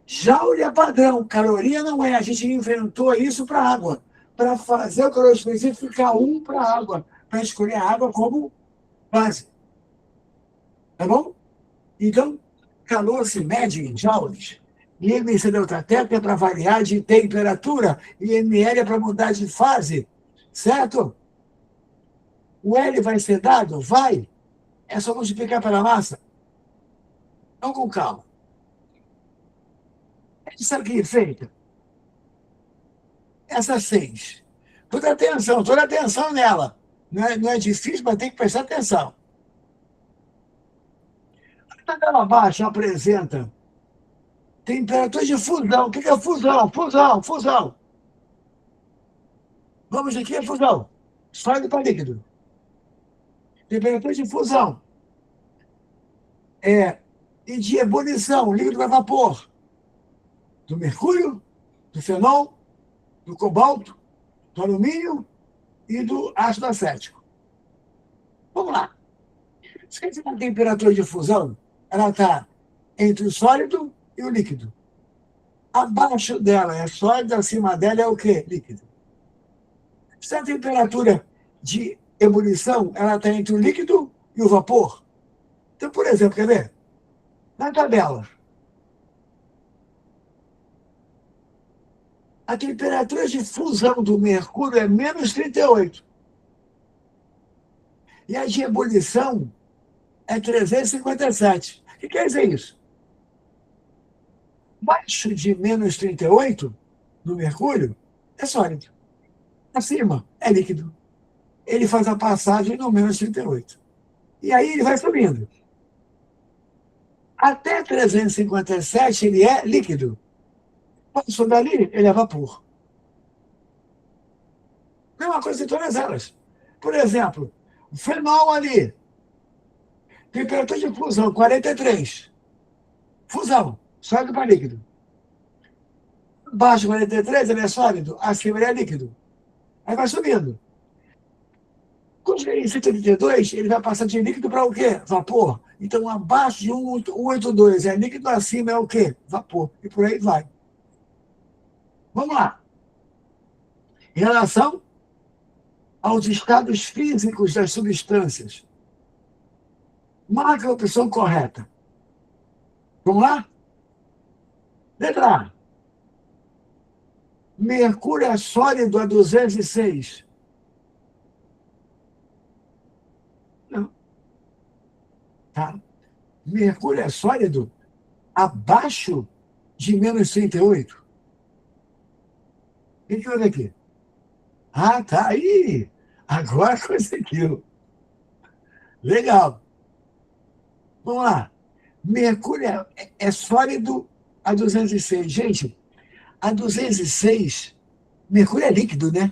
Joule é padrão, caloria não é. A gente inventou isso para água, para fazer o calor específico ficar 1 para a água, para escolher a água como base. Tá bom? Então, calor se mede em joules. E MC delta θ é para variar de temperatura e ML é para mudar de fase. Certo? O L vai ser dado? Vai. É só multiplicar pela massa. Então, com calma. A gente sabe o que é feito? Essas 6. Toda atenção nela. Não é difícil, mas tem que prestar atenção. A tabela abaixo apresenta temperatura de fusão. O que é fusão? Fusão. Vamos aqui, é fusão. Sólido para líquido. Temperatura de fusão. E de ebulição, líquido para vapor. Do mercúrio, do fenol, do cobalto, do alumínio e do ácido acético. Vamos lá. Se a temperatura de fusão, ela está entre o sólido e o líquido. Abaixo dela é sólido, acima dela é o quê? Líquido. Se a temperatura de ebulição, ela está entre o líquido e o vapor. Então, por exemplo, quer ver? Na tabela, A temperatura de fusão do mercúrio é menos 38. E a de ebulição é 357. O que quer dizer isso? Abaixo de menos 38 no mercúrio é sólido. Acima é líquido. Ele faz a passagem no menos 38. E aí ele vai subindo. Até 357 ele é líquido. Passou dali, ele é vapor. Mesma coisa em todas elas. Por exemplo, o fenol ali, temperatura de fusão 43. Fusão, sólido para líquido. Abaixo de 43 ele é sólido, acima ele é líquido. Aí vai subindo. Quando chegar em 132, ele vai passar de líquido para o quê? Vapor. Então, abaixo de 182 é líquido, acima é o quê? Vapor. E por aí vai. Vamos lá. Em relação aos estados físicos das substâncias, marca a opção correta. Vamos lá? Letra A. Mercúrio é sólido a 206. Não. Tá? Mercúrio é sólido abaixo de menos 38. O que houve aqui? Ah, tá aí. Agora conseguiu. Legal. Vamos lá. Mercúrio é sólido a 206. Gente, a 206, mercúrio é líquido, né?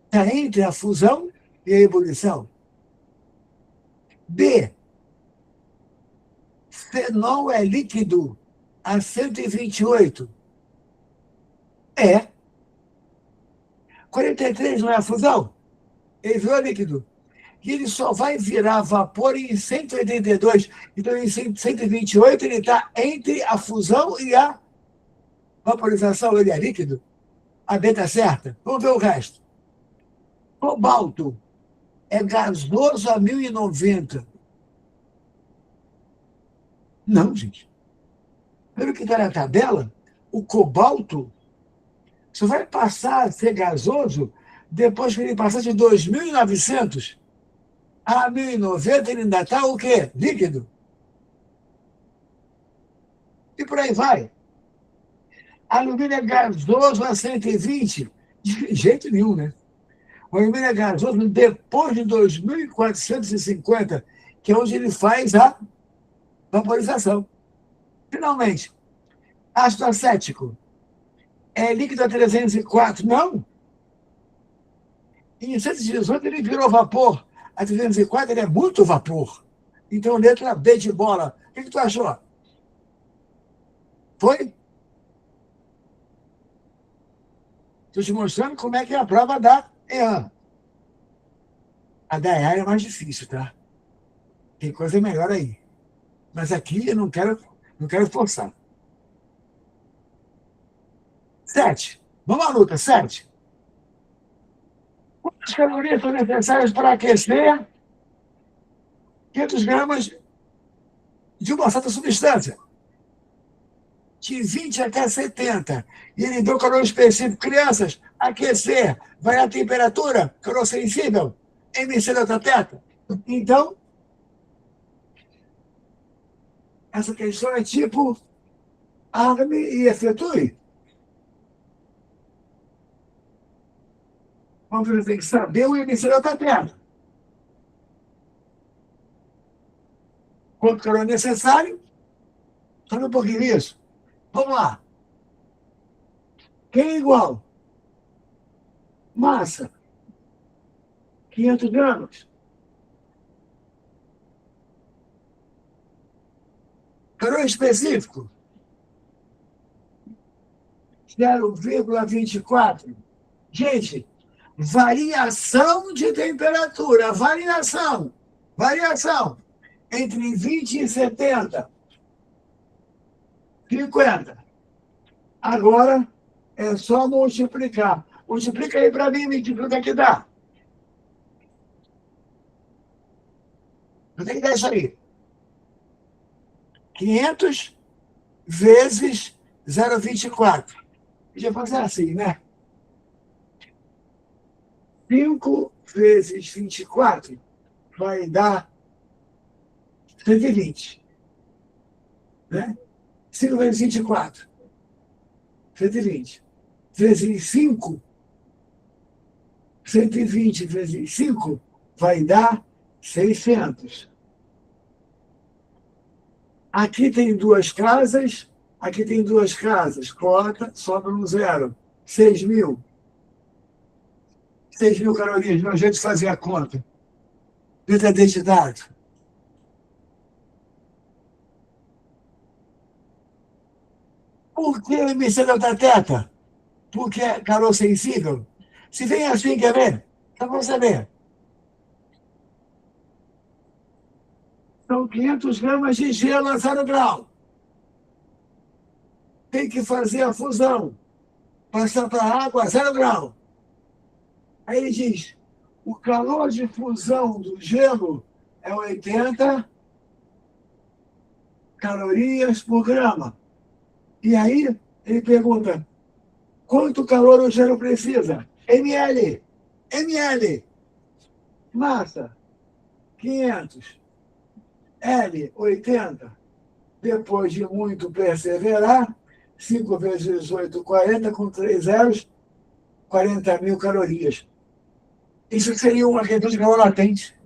Está entre a fusão e a ebulição. B. Fenol é líquido a 128. É. 43 não é a fusão? Ele virou líquido. E ele só vai virar vapor em 182. Então, em 128, ele está entre a fusão e a vaporização. Ele é líquido. A B está certa. Vamos ver o resto. Cobalto é gasoso a 1090. Não, gente. Pelo que está na tabela, o cobalto só vai passar a ser gasoso depois que ele passar de 2.900 a 1090, ele ainda está o quê? Líquido. E por aí vai. Alumínio é gasoso a 120? De jeito nenhum, né? O alumínio é gasoso depois de 2.450, que é onde ele faz a vaporização. Finalmente, ácido acético é líquido a 304? Não. Em 118 ele virou vapor. A 304 ele é muito vapor. Então, letra B de bola. O que tu achou? Foi? Estou te mostrando como é que é a prova da EAN. A da EAN é mais difícil, tá? Tem coisa melhor aí. Mas aqui eu não quero forçar. 7. Vamos à luta. 7. Quantas calorias são necessárias para aquecer 500 gramas de uma certa substância? De 20 até 70. E ele deu calor específico. Crianças, aquecer, vai a temperatura, calor sensível, MC da teta. Então, essa questão é tipo arme e efetue. Você tem que saber o MC da teta. Quanto calor é necessário? Sabe um pouquinho disso? Vamos lá. Q é igual. Massa. 500 gramas. Calor específico. 0,24. Gente, variação de temperatura. Variação. Entre 20 e 70. 50. Agora é só multiplicar. Multiplica aí para mim, me diz quanto é que dá. Quanto é que dá isso aí? 500 vezes 0,24. Podia fazer assim, né? 5 vezes 24 vai dar 120, né? 5 vezes 24, 120. Vezes 5, 120 vezes 5 vai dar 600. Aqui tem duas casas, aqui tem duas casas. Coloca, sobra um zero. 6.000. 6.000 calorias. Meu jeito de fazer a conta. Letra D de dado. Por que emissão delta teta? Porque é calor sensível. Se vem assim, quer ver? Então vamos saber. São 500 gramas de gelo a 0 grau. Tem que fazer a fusão. Passar para a água a 0 grau. Aí ele diz, o calor de fusão do gelo é 80 calorias por grama. E aí ele pergunta, quanto calor o gelo precisa? ml. ml. Massa, 500. L, 80. Depois de muito perseverar, 5 vezes 8, 40, com 3 zeros, 40.000 calorias. Isso seria uma questão de calor latente.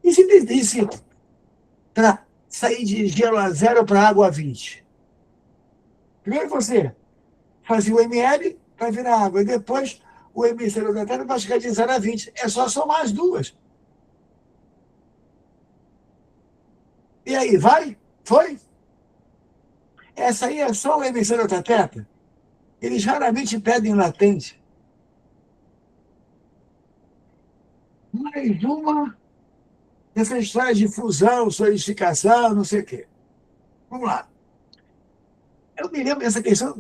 E se pedisse para sair de gelo a 0 para água a 20? Primeiro você fazia o ml para virar água, e depois o emissor da Terra vai chegar de 0 a 20. É só somar as duas. E aí, vai? Foi? Essa aí é só o emissor da Terra. Eles raramente pedem latente. Mais uma dessa história de fusão, solidificação, não sei o quê. Vamos lá. Eu me lembro dessa questão,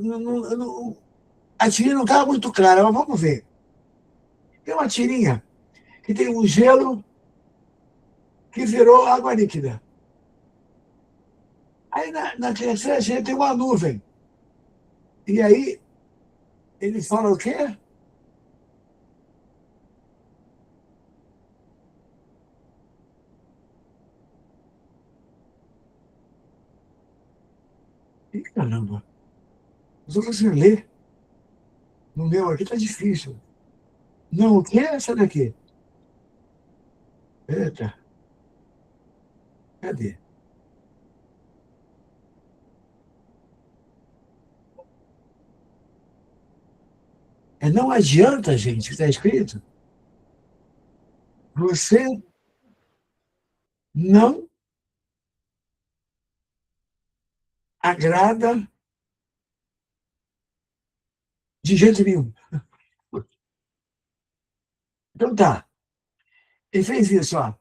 a tirinha não estava muito clara, mas vamos ver. Tem uma tirinha que tem um gelo que virou água líquida. Aí na terceira tirinha tem uma nuvem. E aí ele fala o quê? Ih, caramba, não estou conseguindo ler. No meu aqui está difícil. Não, o que é essa daqui? Eita, cadê? É, não adianta, gente, que está escrito. Você não agrada de jeito nenhum. Então tá, ele fez isso, ó.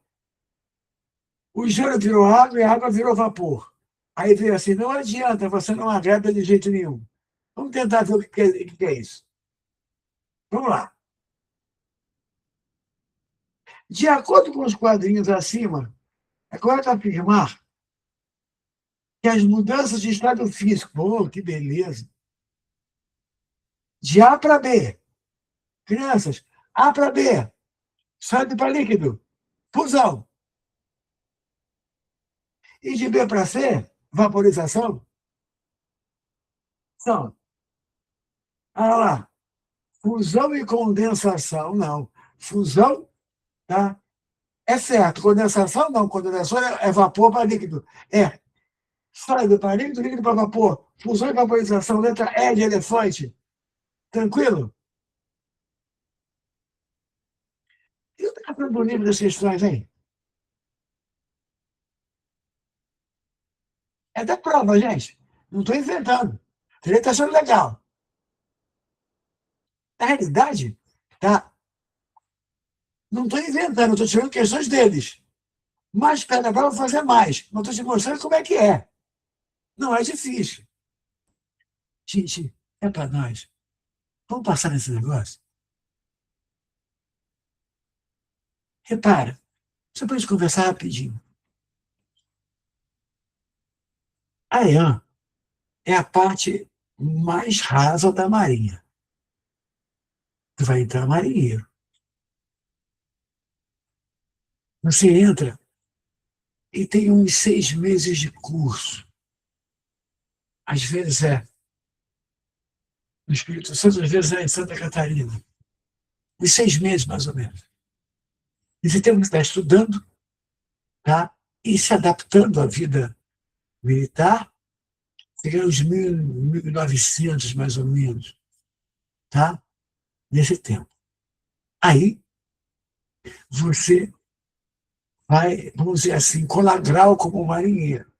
O gelo virou água e a água virou vapor. Aí veio assim, não adianta, você não agrada de jeito nenhum. Vamos tentar ver o que é isso. Vamos lá. De acordo com os quadrinhos acima, é correto afirmar que as mudanças de estado físico, pô, que beleza, de A para B, crianças, A para B, sólido para líquido, fusão. E de B para C, vaporização, são, olha lá, fusão e condensação, não. Fusão, tá? É certo, condensação não, condensação é vapor para líquido. É sólido para líquido, líquido para vapor. Fusão e vaporização, letra E de elefante. Tranquilo? E o que bonito das questões, hein? É da prova, gente. Não estou inventando. Ele está achando legal. Na realidade, tá? Não estou inventando, estou tirando questões deles. Mas cada prova fazer mais. Não estou te mostrando como é que é. Não é difícil. Gente, é para nós. Vamos passar nesse negócio? Repara, só para a gente conversar rapidinho. A EAN é a parte mais rasa da Marinha. Vai entrar marinheiro. Você entra e tem uns 6 meses de curso. Às vezes é no Espírito Santo, às vezes é em Santa Catarina. Uns 6 meses, mais ou menos. E você tem que estar estudando, tá? E se adaptando à vida militar, seria uns 1900, mais ou menos, tá? Nesse tempo. Aí, você vai, vamos dizer assim, colar grau como marinheiro,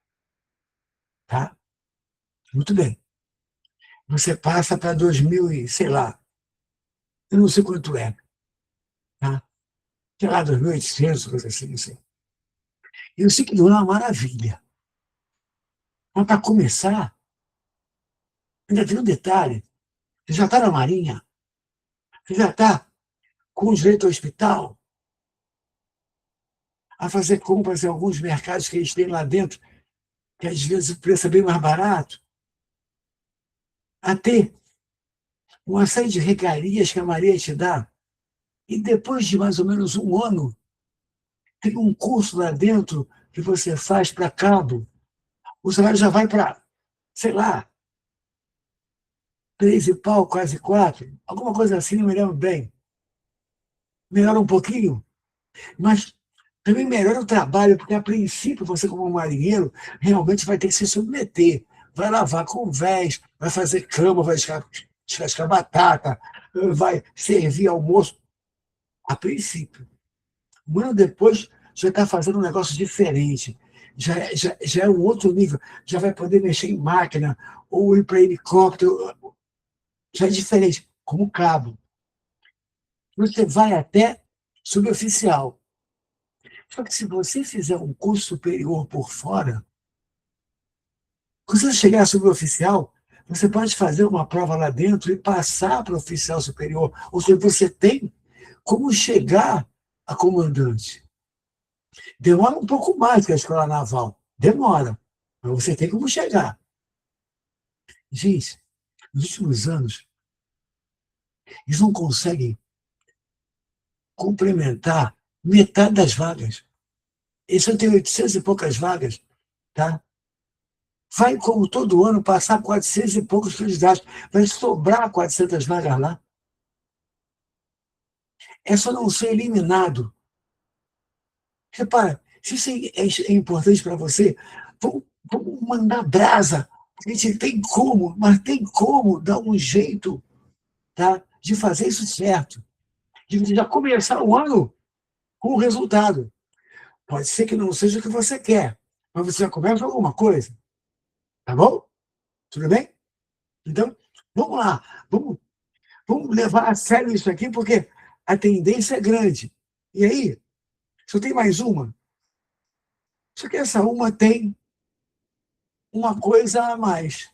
tá? Muito bem. Você passa para 2000 e, sei lá, eu não sei quanto é, tá? Sei lá, 2.800, coisa assim, assim. Eu sei que não é uma maravilha. Mas para começar, ainda tem um detalhe. Você já está na Marinha, você já está com direito ao hospital, a fazer compras em alguns mercados que eles têm lá dentro, que às vezes o preço é bem mais barato, a ter uma série de regalias que a Marinha te dá. E depois de mais ou menos um ano, tem um curso lá dentro que você faz para cabo. O salário já vai para, sei lá, 3 e pau, quase 4, alguma coisa assim, não me lembro bem. Melhora um pouquinho, mas também melhora o trabalho, porque a princípio você, como marinheiro, realmente vai ter que se submeter. Vai lavar convés, vai fazer cama, vai descascar batata, vai servir almoço. A princípio. Um ano depois, já está fazendo um negócio diferente. Já é um outro nível. Já vai poder mexer em máquina, ou ir para helicóptero. Já é diferente, como cabo. Você vai até suboficial. Só que se você fizer um curso superior por fora, quando você chegar a suboficial, você pode fazer uma prova lá dentro e passar para o oficial superior. Ou seja, você tem como chegar a comandante. Demora um pouco mais que a escola naval. Demora. Mas você tem como chegar. Gente, nos últimos anos, eles não conseguem complementar metade das vagas. Eles só têm 800 e poucas vagas, tá? Vai, como todo ano, passar 400 e poucos candidatos. Vai sobrar 400 vagas lá. É só não ser eliminado. Repara, se isso é importante para você, vamos mandar brasa. A gente tem como, mas tem como dar um jeito, tá, de fazer isso certo. De já começar o ano com o resultado. Pode ser que não seja o que você quer, mas você já começa alguma coisa. Tá bom? Tudo bem? Então, vamos lá. Vamos levar a sério isso aqui, porque a tendência é grande. E aí, só tem mais uma. Só que essa uma tem uma coisa a mais.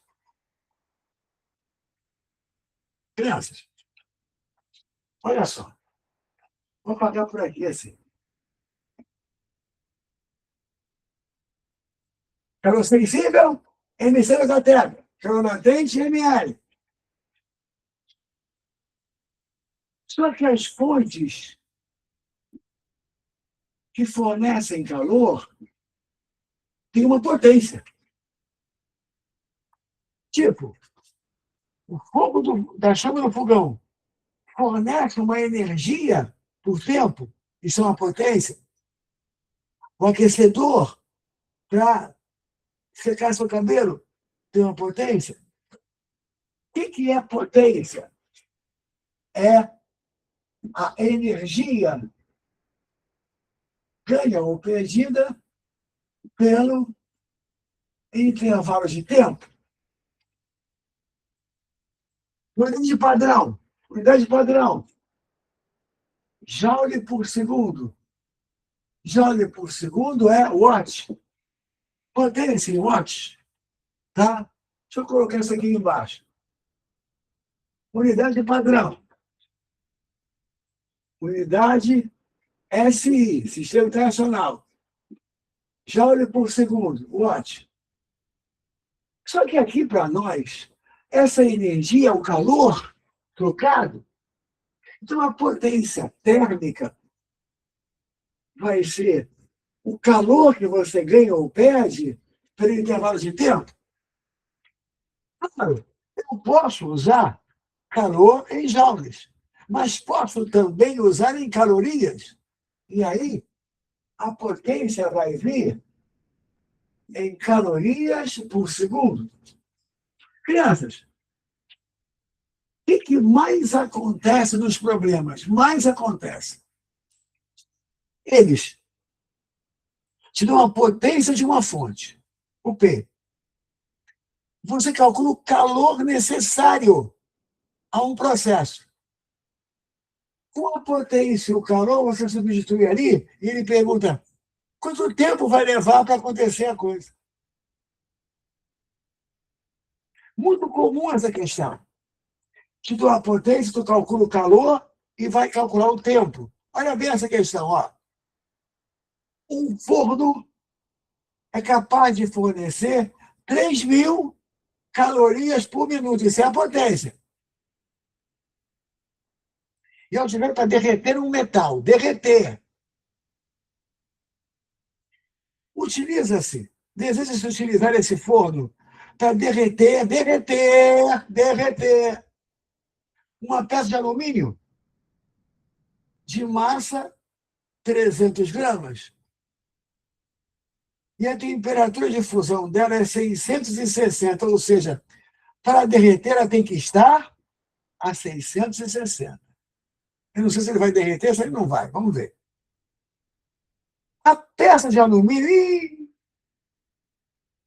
Crianças, olha só. Vou pagar por aqui assim. Calor sensível, emissão da Terra. Calor latente, ML. Só que as fontes que fornecem calor têm uma potência. Tipo, o fogo da chama do fogão fornece uma energia por tempo, isso é uma potência. O aquecedor para secar seu cabelo tem uma potência. O que é potência? É a energia ganha ou perdida pelo intervalo de tempo. Unidade padrão. Unidade padrão. Joule por segundo. Joule por segundo é watt. Potência em watts. Tá? Deixa eu colocar isso aqui embaixo. Unidade padrão. Unidade SI, Sistema Internacional. Joule por segundo, watt. Só que aqui, para nós, essa energia, o calor trocado, então a potência térmica vai ser o calor que você ganha ou perde pelo intervalo de tempo. Claro, eu posso usar calor em joules, mas posso também usar em calorias. E aí, a potência vai vir em calorias por segundo. Crianças, o que mais acontece nos problemas? Mais acontece. Eles te dão a potência de uma fonte, o P. Você calcula o calor necessário a um processo. Com a potência e o calor, você substitui ali e ele pergunta quanto tempo vai levar para acontecer a coisa. Muito comum essa questão. Te dou a potência, tu calcula o calor e vai calcular o tempo. Olha bem essa questão. Ó. Um forno é capaz de fornecer 3.000 calorias por minuto. Isso é a potência. E eu tiver para derreter um metal. Derreter. Utiliza-se. Deseja-se utilizar esse forno para derreter uma peça de alumínio de massa 300 gramas. E a temperatura de fusão dela é 660, ou seja, para derreter ela tem que estar a 660. Eu não sei se ele vai derreter, se ele não vai. Vamos ver. A peça de alumínio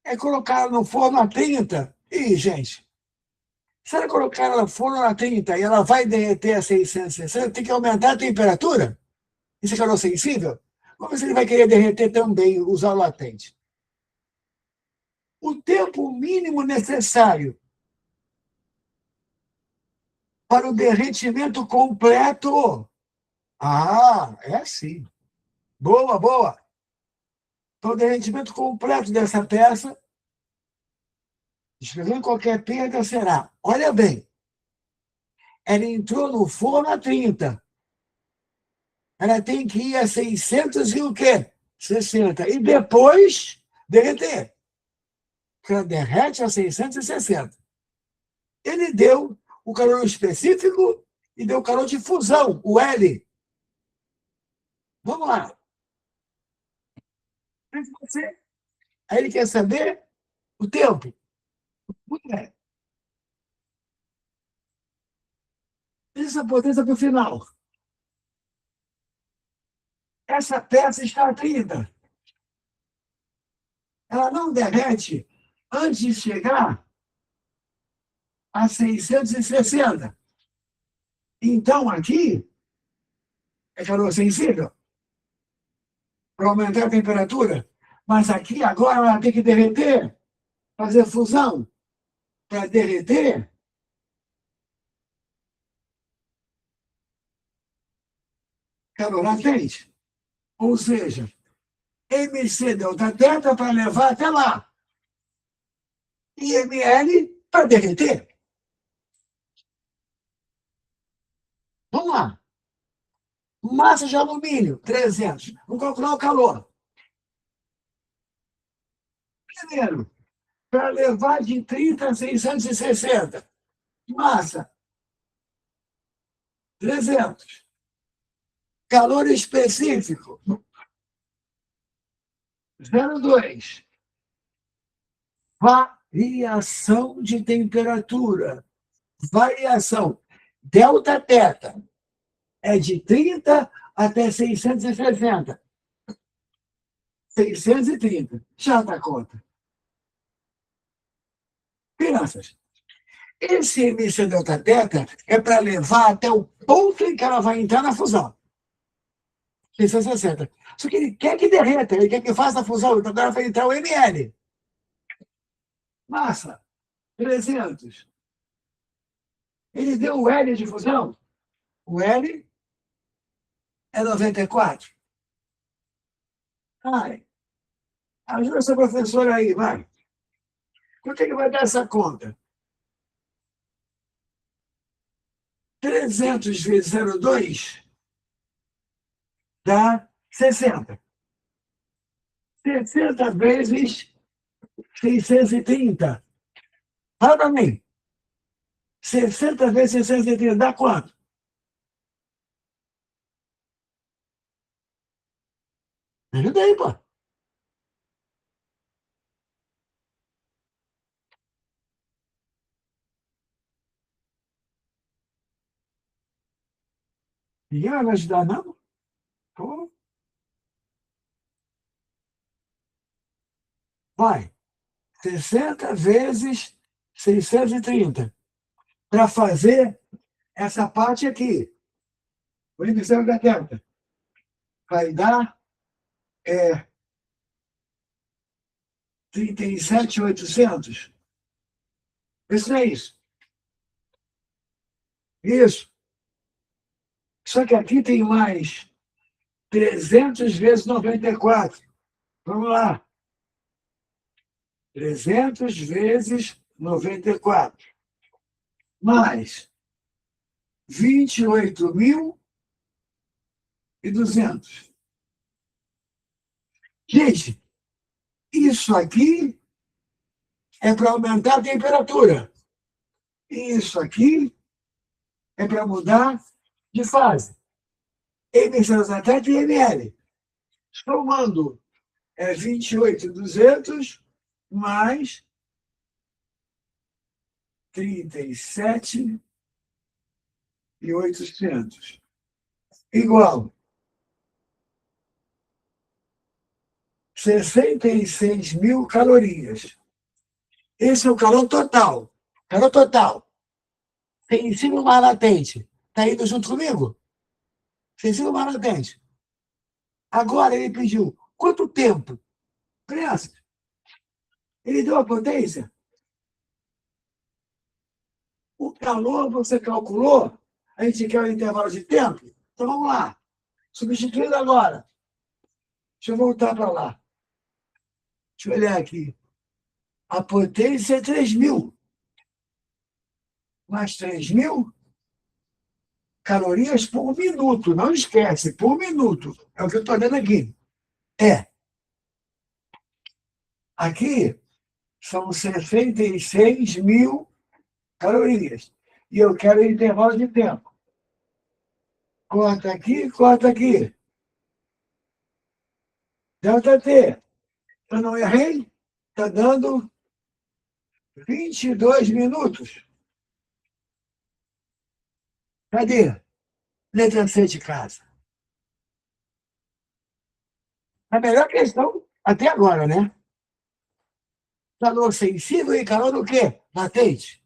é colocada no forno a 30. Ih, gente, se ela colocar ela no forno a 30 e ela vai derreter a 660, tem que aumentar a temperatura? Esse calor sensível? Vamos ver se ele vai querer derreter também, usar o latente. O tempo mínimo necessário para o derretimento completo. Ah, é sim. Boa, boa. Para o derretimento completo dessa peça, escrevendo qualquer perda, será. Olha bem, ela entrou no forno a 30. Ela tem que ir a 600 e o quê? 60. E depois derreter. Porque ela derrete a 660. Ele deu o calor específico e deu o calor de fusão, o L. Vamos lá. Aí ele quer saber o tempo. Muito bem. Essa potência para o final. Essa peça está a 30. Ela não derrete antes de chegar a 660. Então, aqui, é calor sensível para aumentar a temperatura. Mas aqui, agora, ela tem que derreter, fazer fusão. Para derreter, calor latente. Ou seja, MC delta teta para levar até lá. E ML para derreter. Vamos lá. Massa de alumínio, 300. Vamos calcular o calor. Primeiro, para levar de 30 a 660. Massa, 300. Calor específico, 0,2. Variação de temperatura. Variação. Delta teta é de 30 até 660. 630. Já dá conta. Crianças, esse MC delta teta é para levar até o ponto em que ela vai entrar na fusão. 660. Só que ele quer que derreta, ele quer que faça a fusão, então agora vai entrar o ML. Massa, 300. Ele deu o L de fusão. O L é 94. Ai, ajuda essa professora aí, vai. Quanto é que vai dar essa conta? 300 vezes 0,2 dá 60. 60 vezes 630. Fala para mim. 60 vezes 630 dá quanto? Me ajuda aí, pô. Ninguém vai me ajudar, não? Pô. Vai. 60 vezes 630. Para fazer essa parte aqui. O divisão da delta. Vai dar 37.800. Isso é isso. Isso. Só que aqui tem mais 300 vezes 94. Vamos lá. 300 vezes 94. Mais 28.200. Gente, isso aqui é para aumentar a temperatura. Isso aqui é para mudar de fase. M/T e ml. Somando 28.200 mais 37.800. Igual 66.000 calorias. Esse é o calor total. Calor total. Tem em cima o mar latente. Está indo junto comigo? Tem em cima o mar latente. Agora ele pediu quanto tempo? Crianças, ele deu a potência. O calor você calculou? A gente quer o intervalo de tempo? Então vamos lá. Substituindo agora. Deixa eu voltar para lá. Deixa eu olhar aqui. A potência é 3.000. Mais 3.000 calorias por minuto. Não esquece, por minuto. É o que eu estou dando aqui. Aqui são 66.000 calorias. E eu quero intervalo de tempo. Corta aqui, corta aqui. Delta T. Eu não errei? Está dando 22 minutos. Cadê? Letra C de casa. A melhor questão até agora, né? Calor sensível e calor o quê? Latente.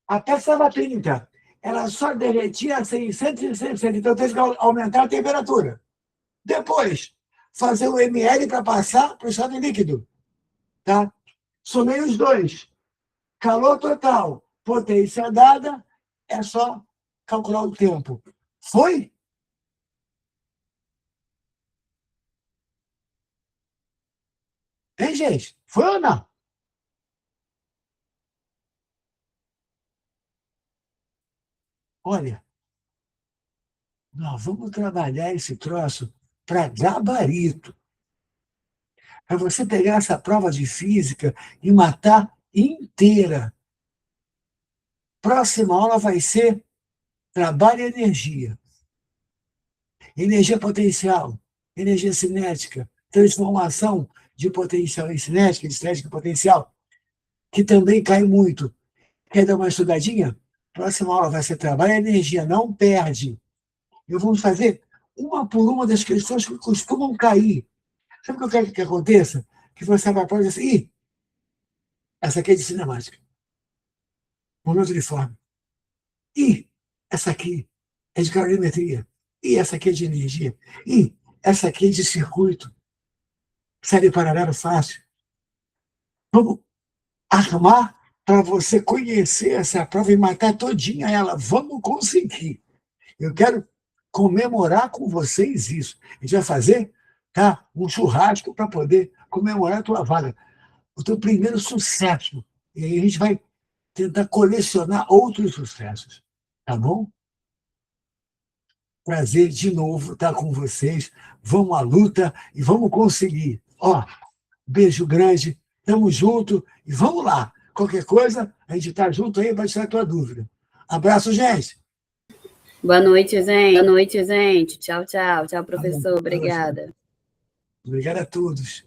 A peça estava 30. Ela só derretia a 660. Então, tem que aumentar a temperatura. Depois, fazer o ml para passar para o estado líquido. Tá? Somei os dois. Calor total, potência dada, é só calcular o tempo. Foi? Hein, gente? Foi ou não? Olha, nós vamos trabalhar esse troço para gabarito. Para você pegar essa prova de física e matar inteira. Próxima aula vai ser trabalho e energia. Energia potencial, energia cinética, transformação de potencial em cinética, de cinética em potencial, que também cai muito. Quer dar uma estudadinha? Próxima aula vai ser trabalho e energia, não perde. E vamos fazer uma por uma das questões que costumam cair. Sabe o que eu quero que aconteça? Que você vai para a prova e diz assim, essa aqui é de cinemática. Momento de forma. Essa aqui é de calorimetria. Essa aqui é de energia. Essa aqui é de circuito. Série paralelo fácil. Vamos armar para você conhecer essa prova e matar todinha ela. Vamos conseguir. Eu quero comemorar com vocês isso. A gente vai fazer, tá, um churrasco para poder comemorar a tua vaga, o teu primeiro sucesso. E aí a gente vai tentar colecionar outros sucessos. Tá bom? Prazer de novo estar com vocês. Vamos à luta e vamos conseguir. Ó, beijo grande, tamo junto e vamos lá. Qualquer coisa, a gente está junto aí para tirar a tua dúvida. Abraço, gente. Boa noite, gente. Boa noite, gente. Tchau, tchau. Tchau, professor. Obrigada. Obrigado a todos.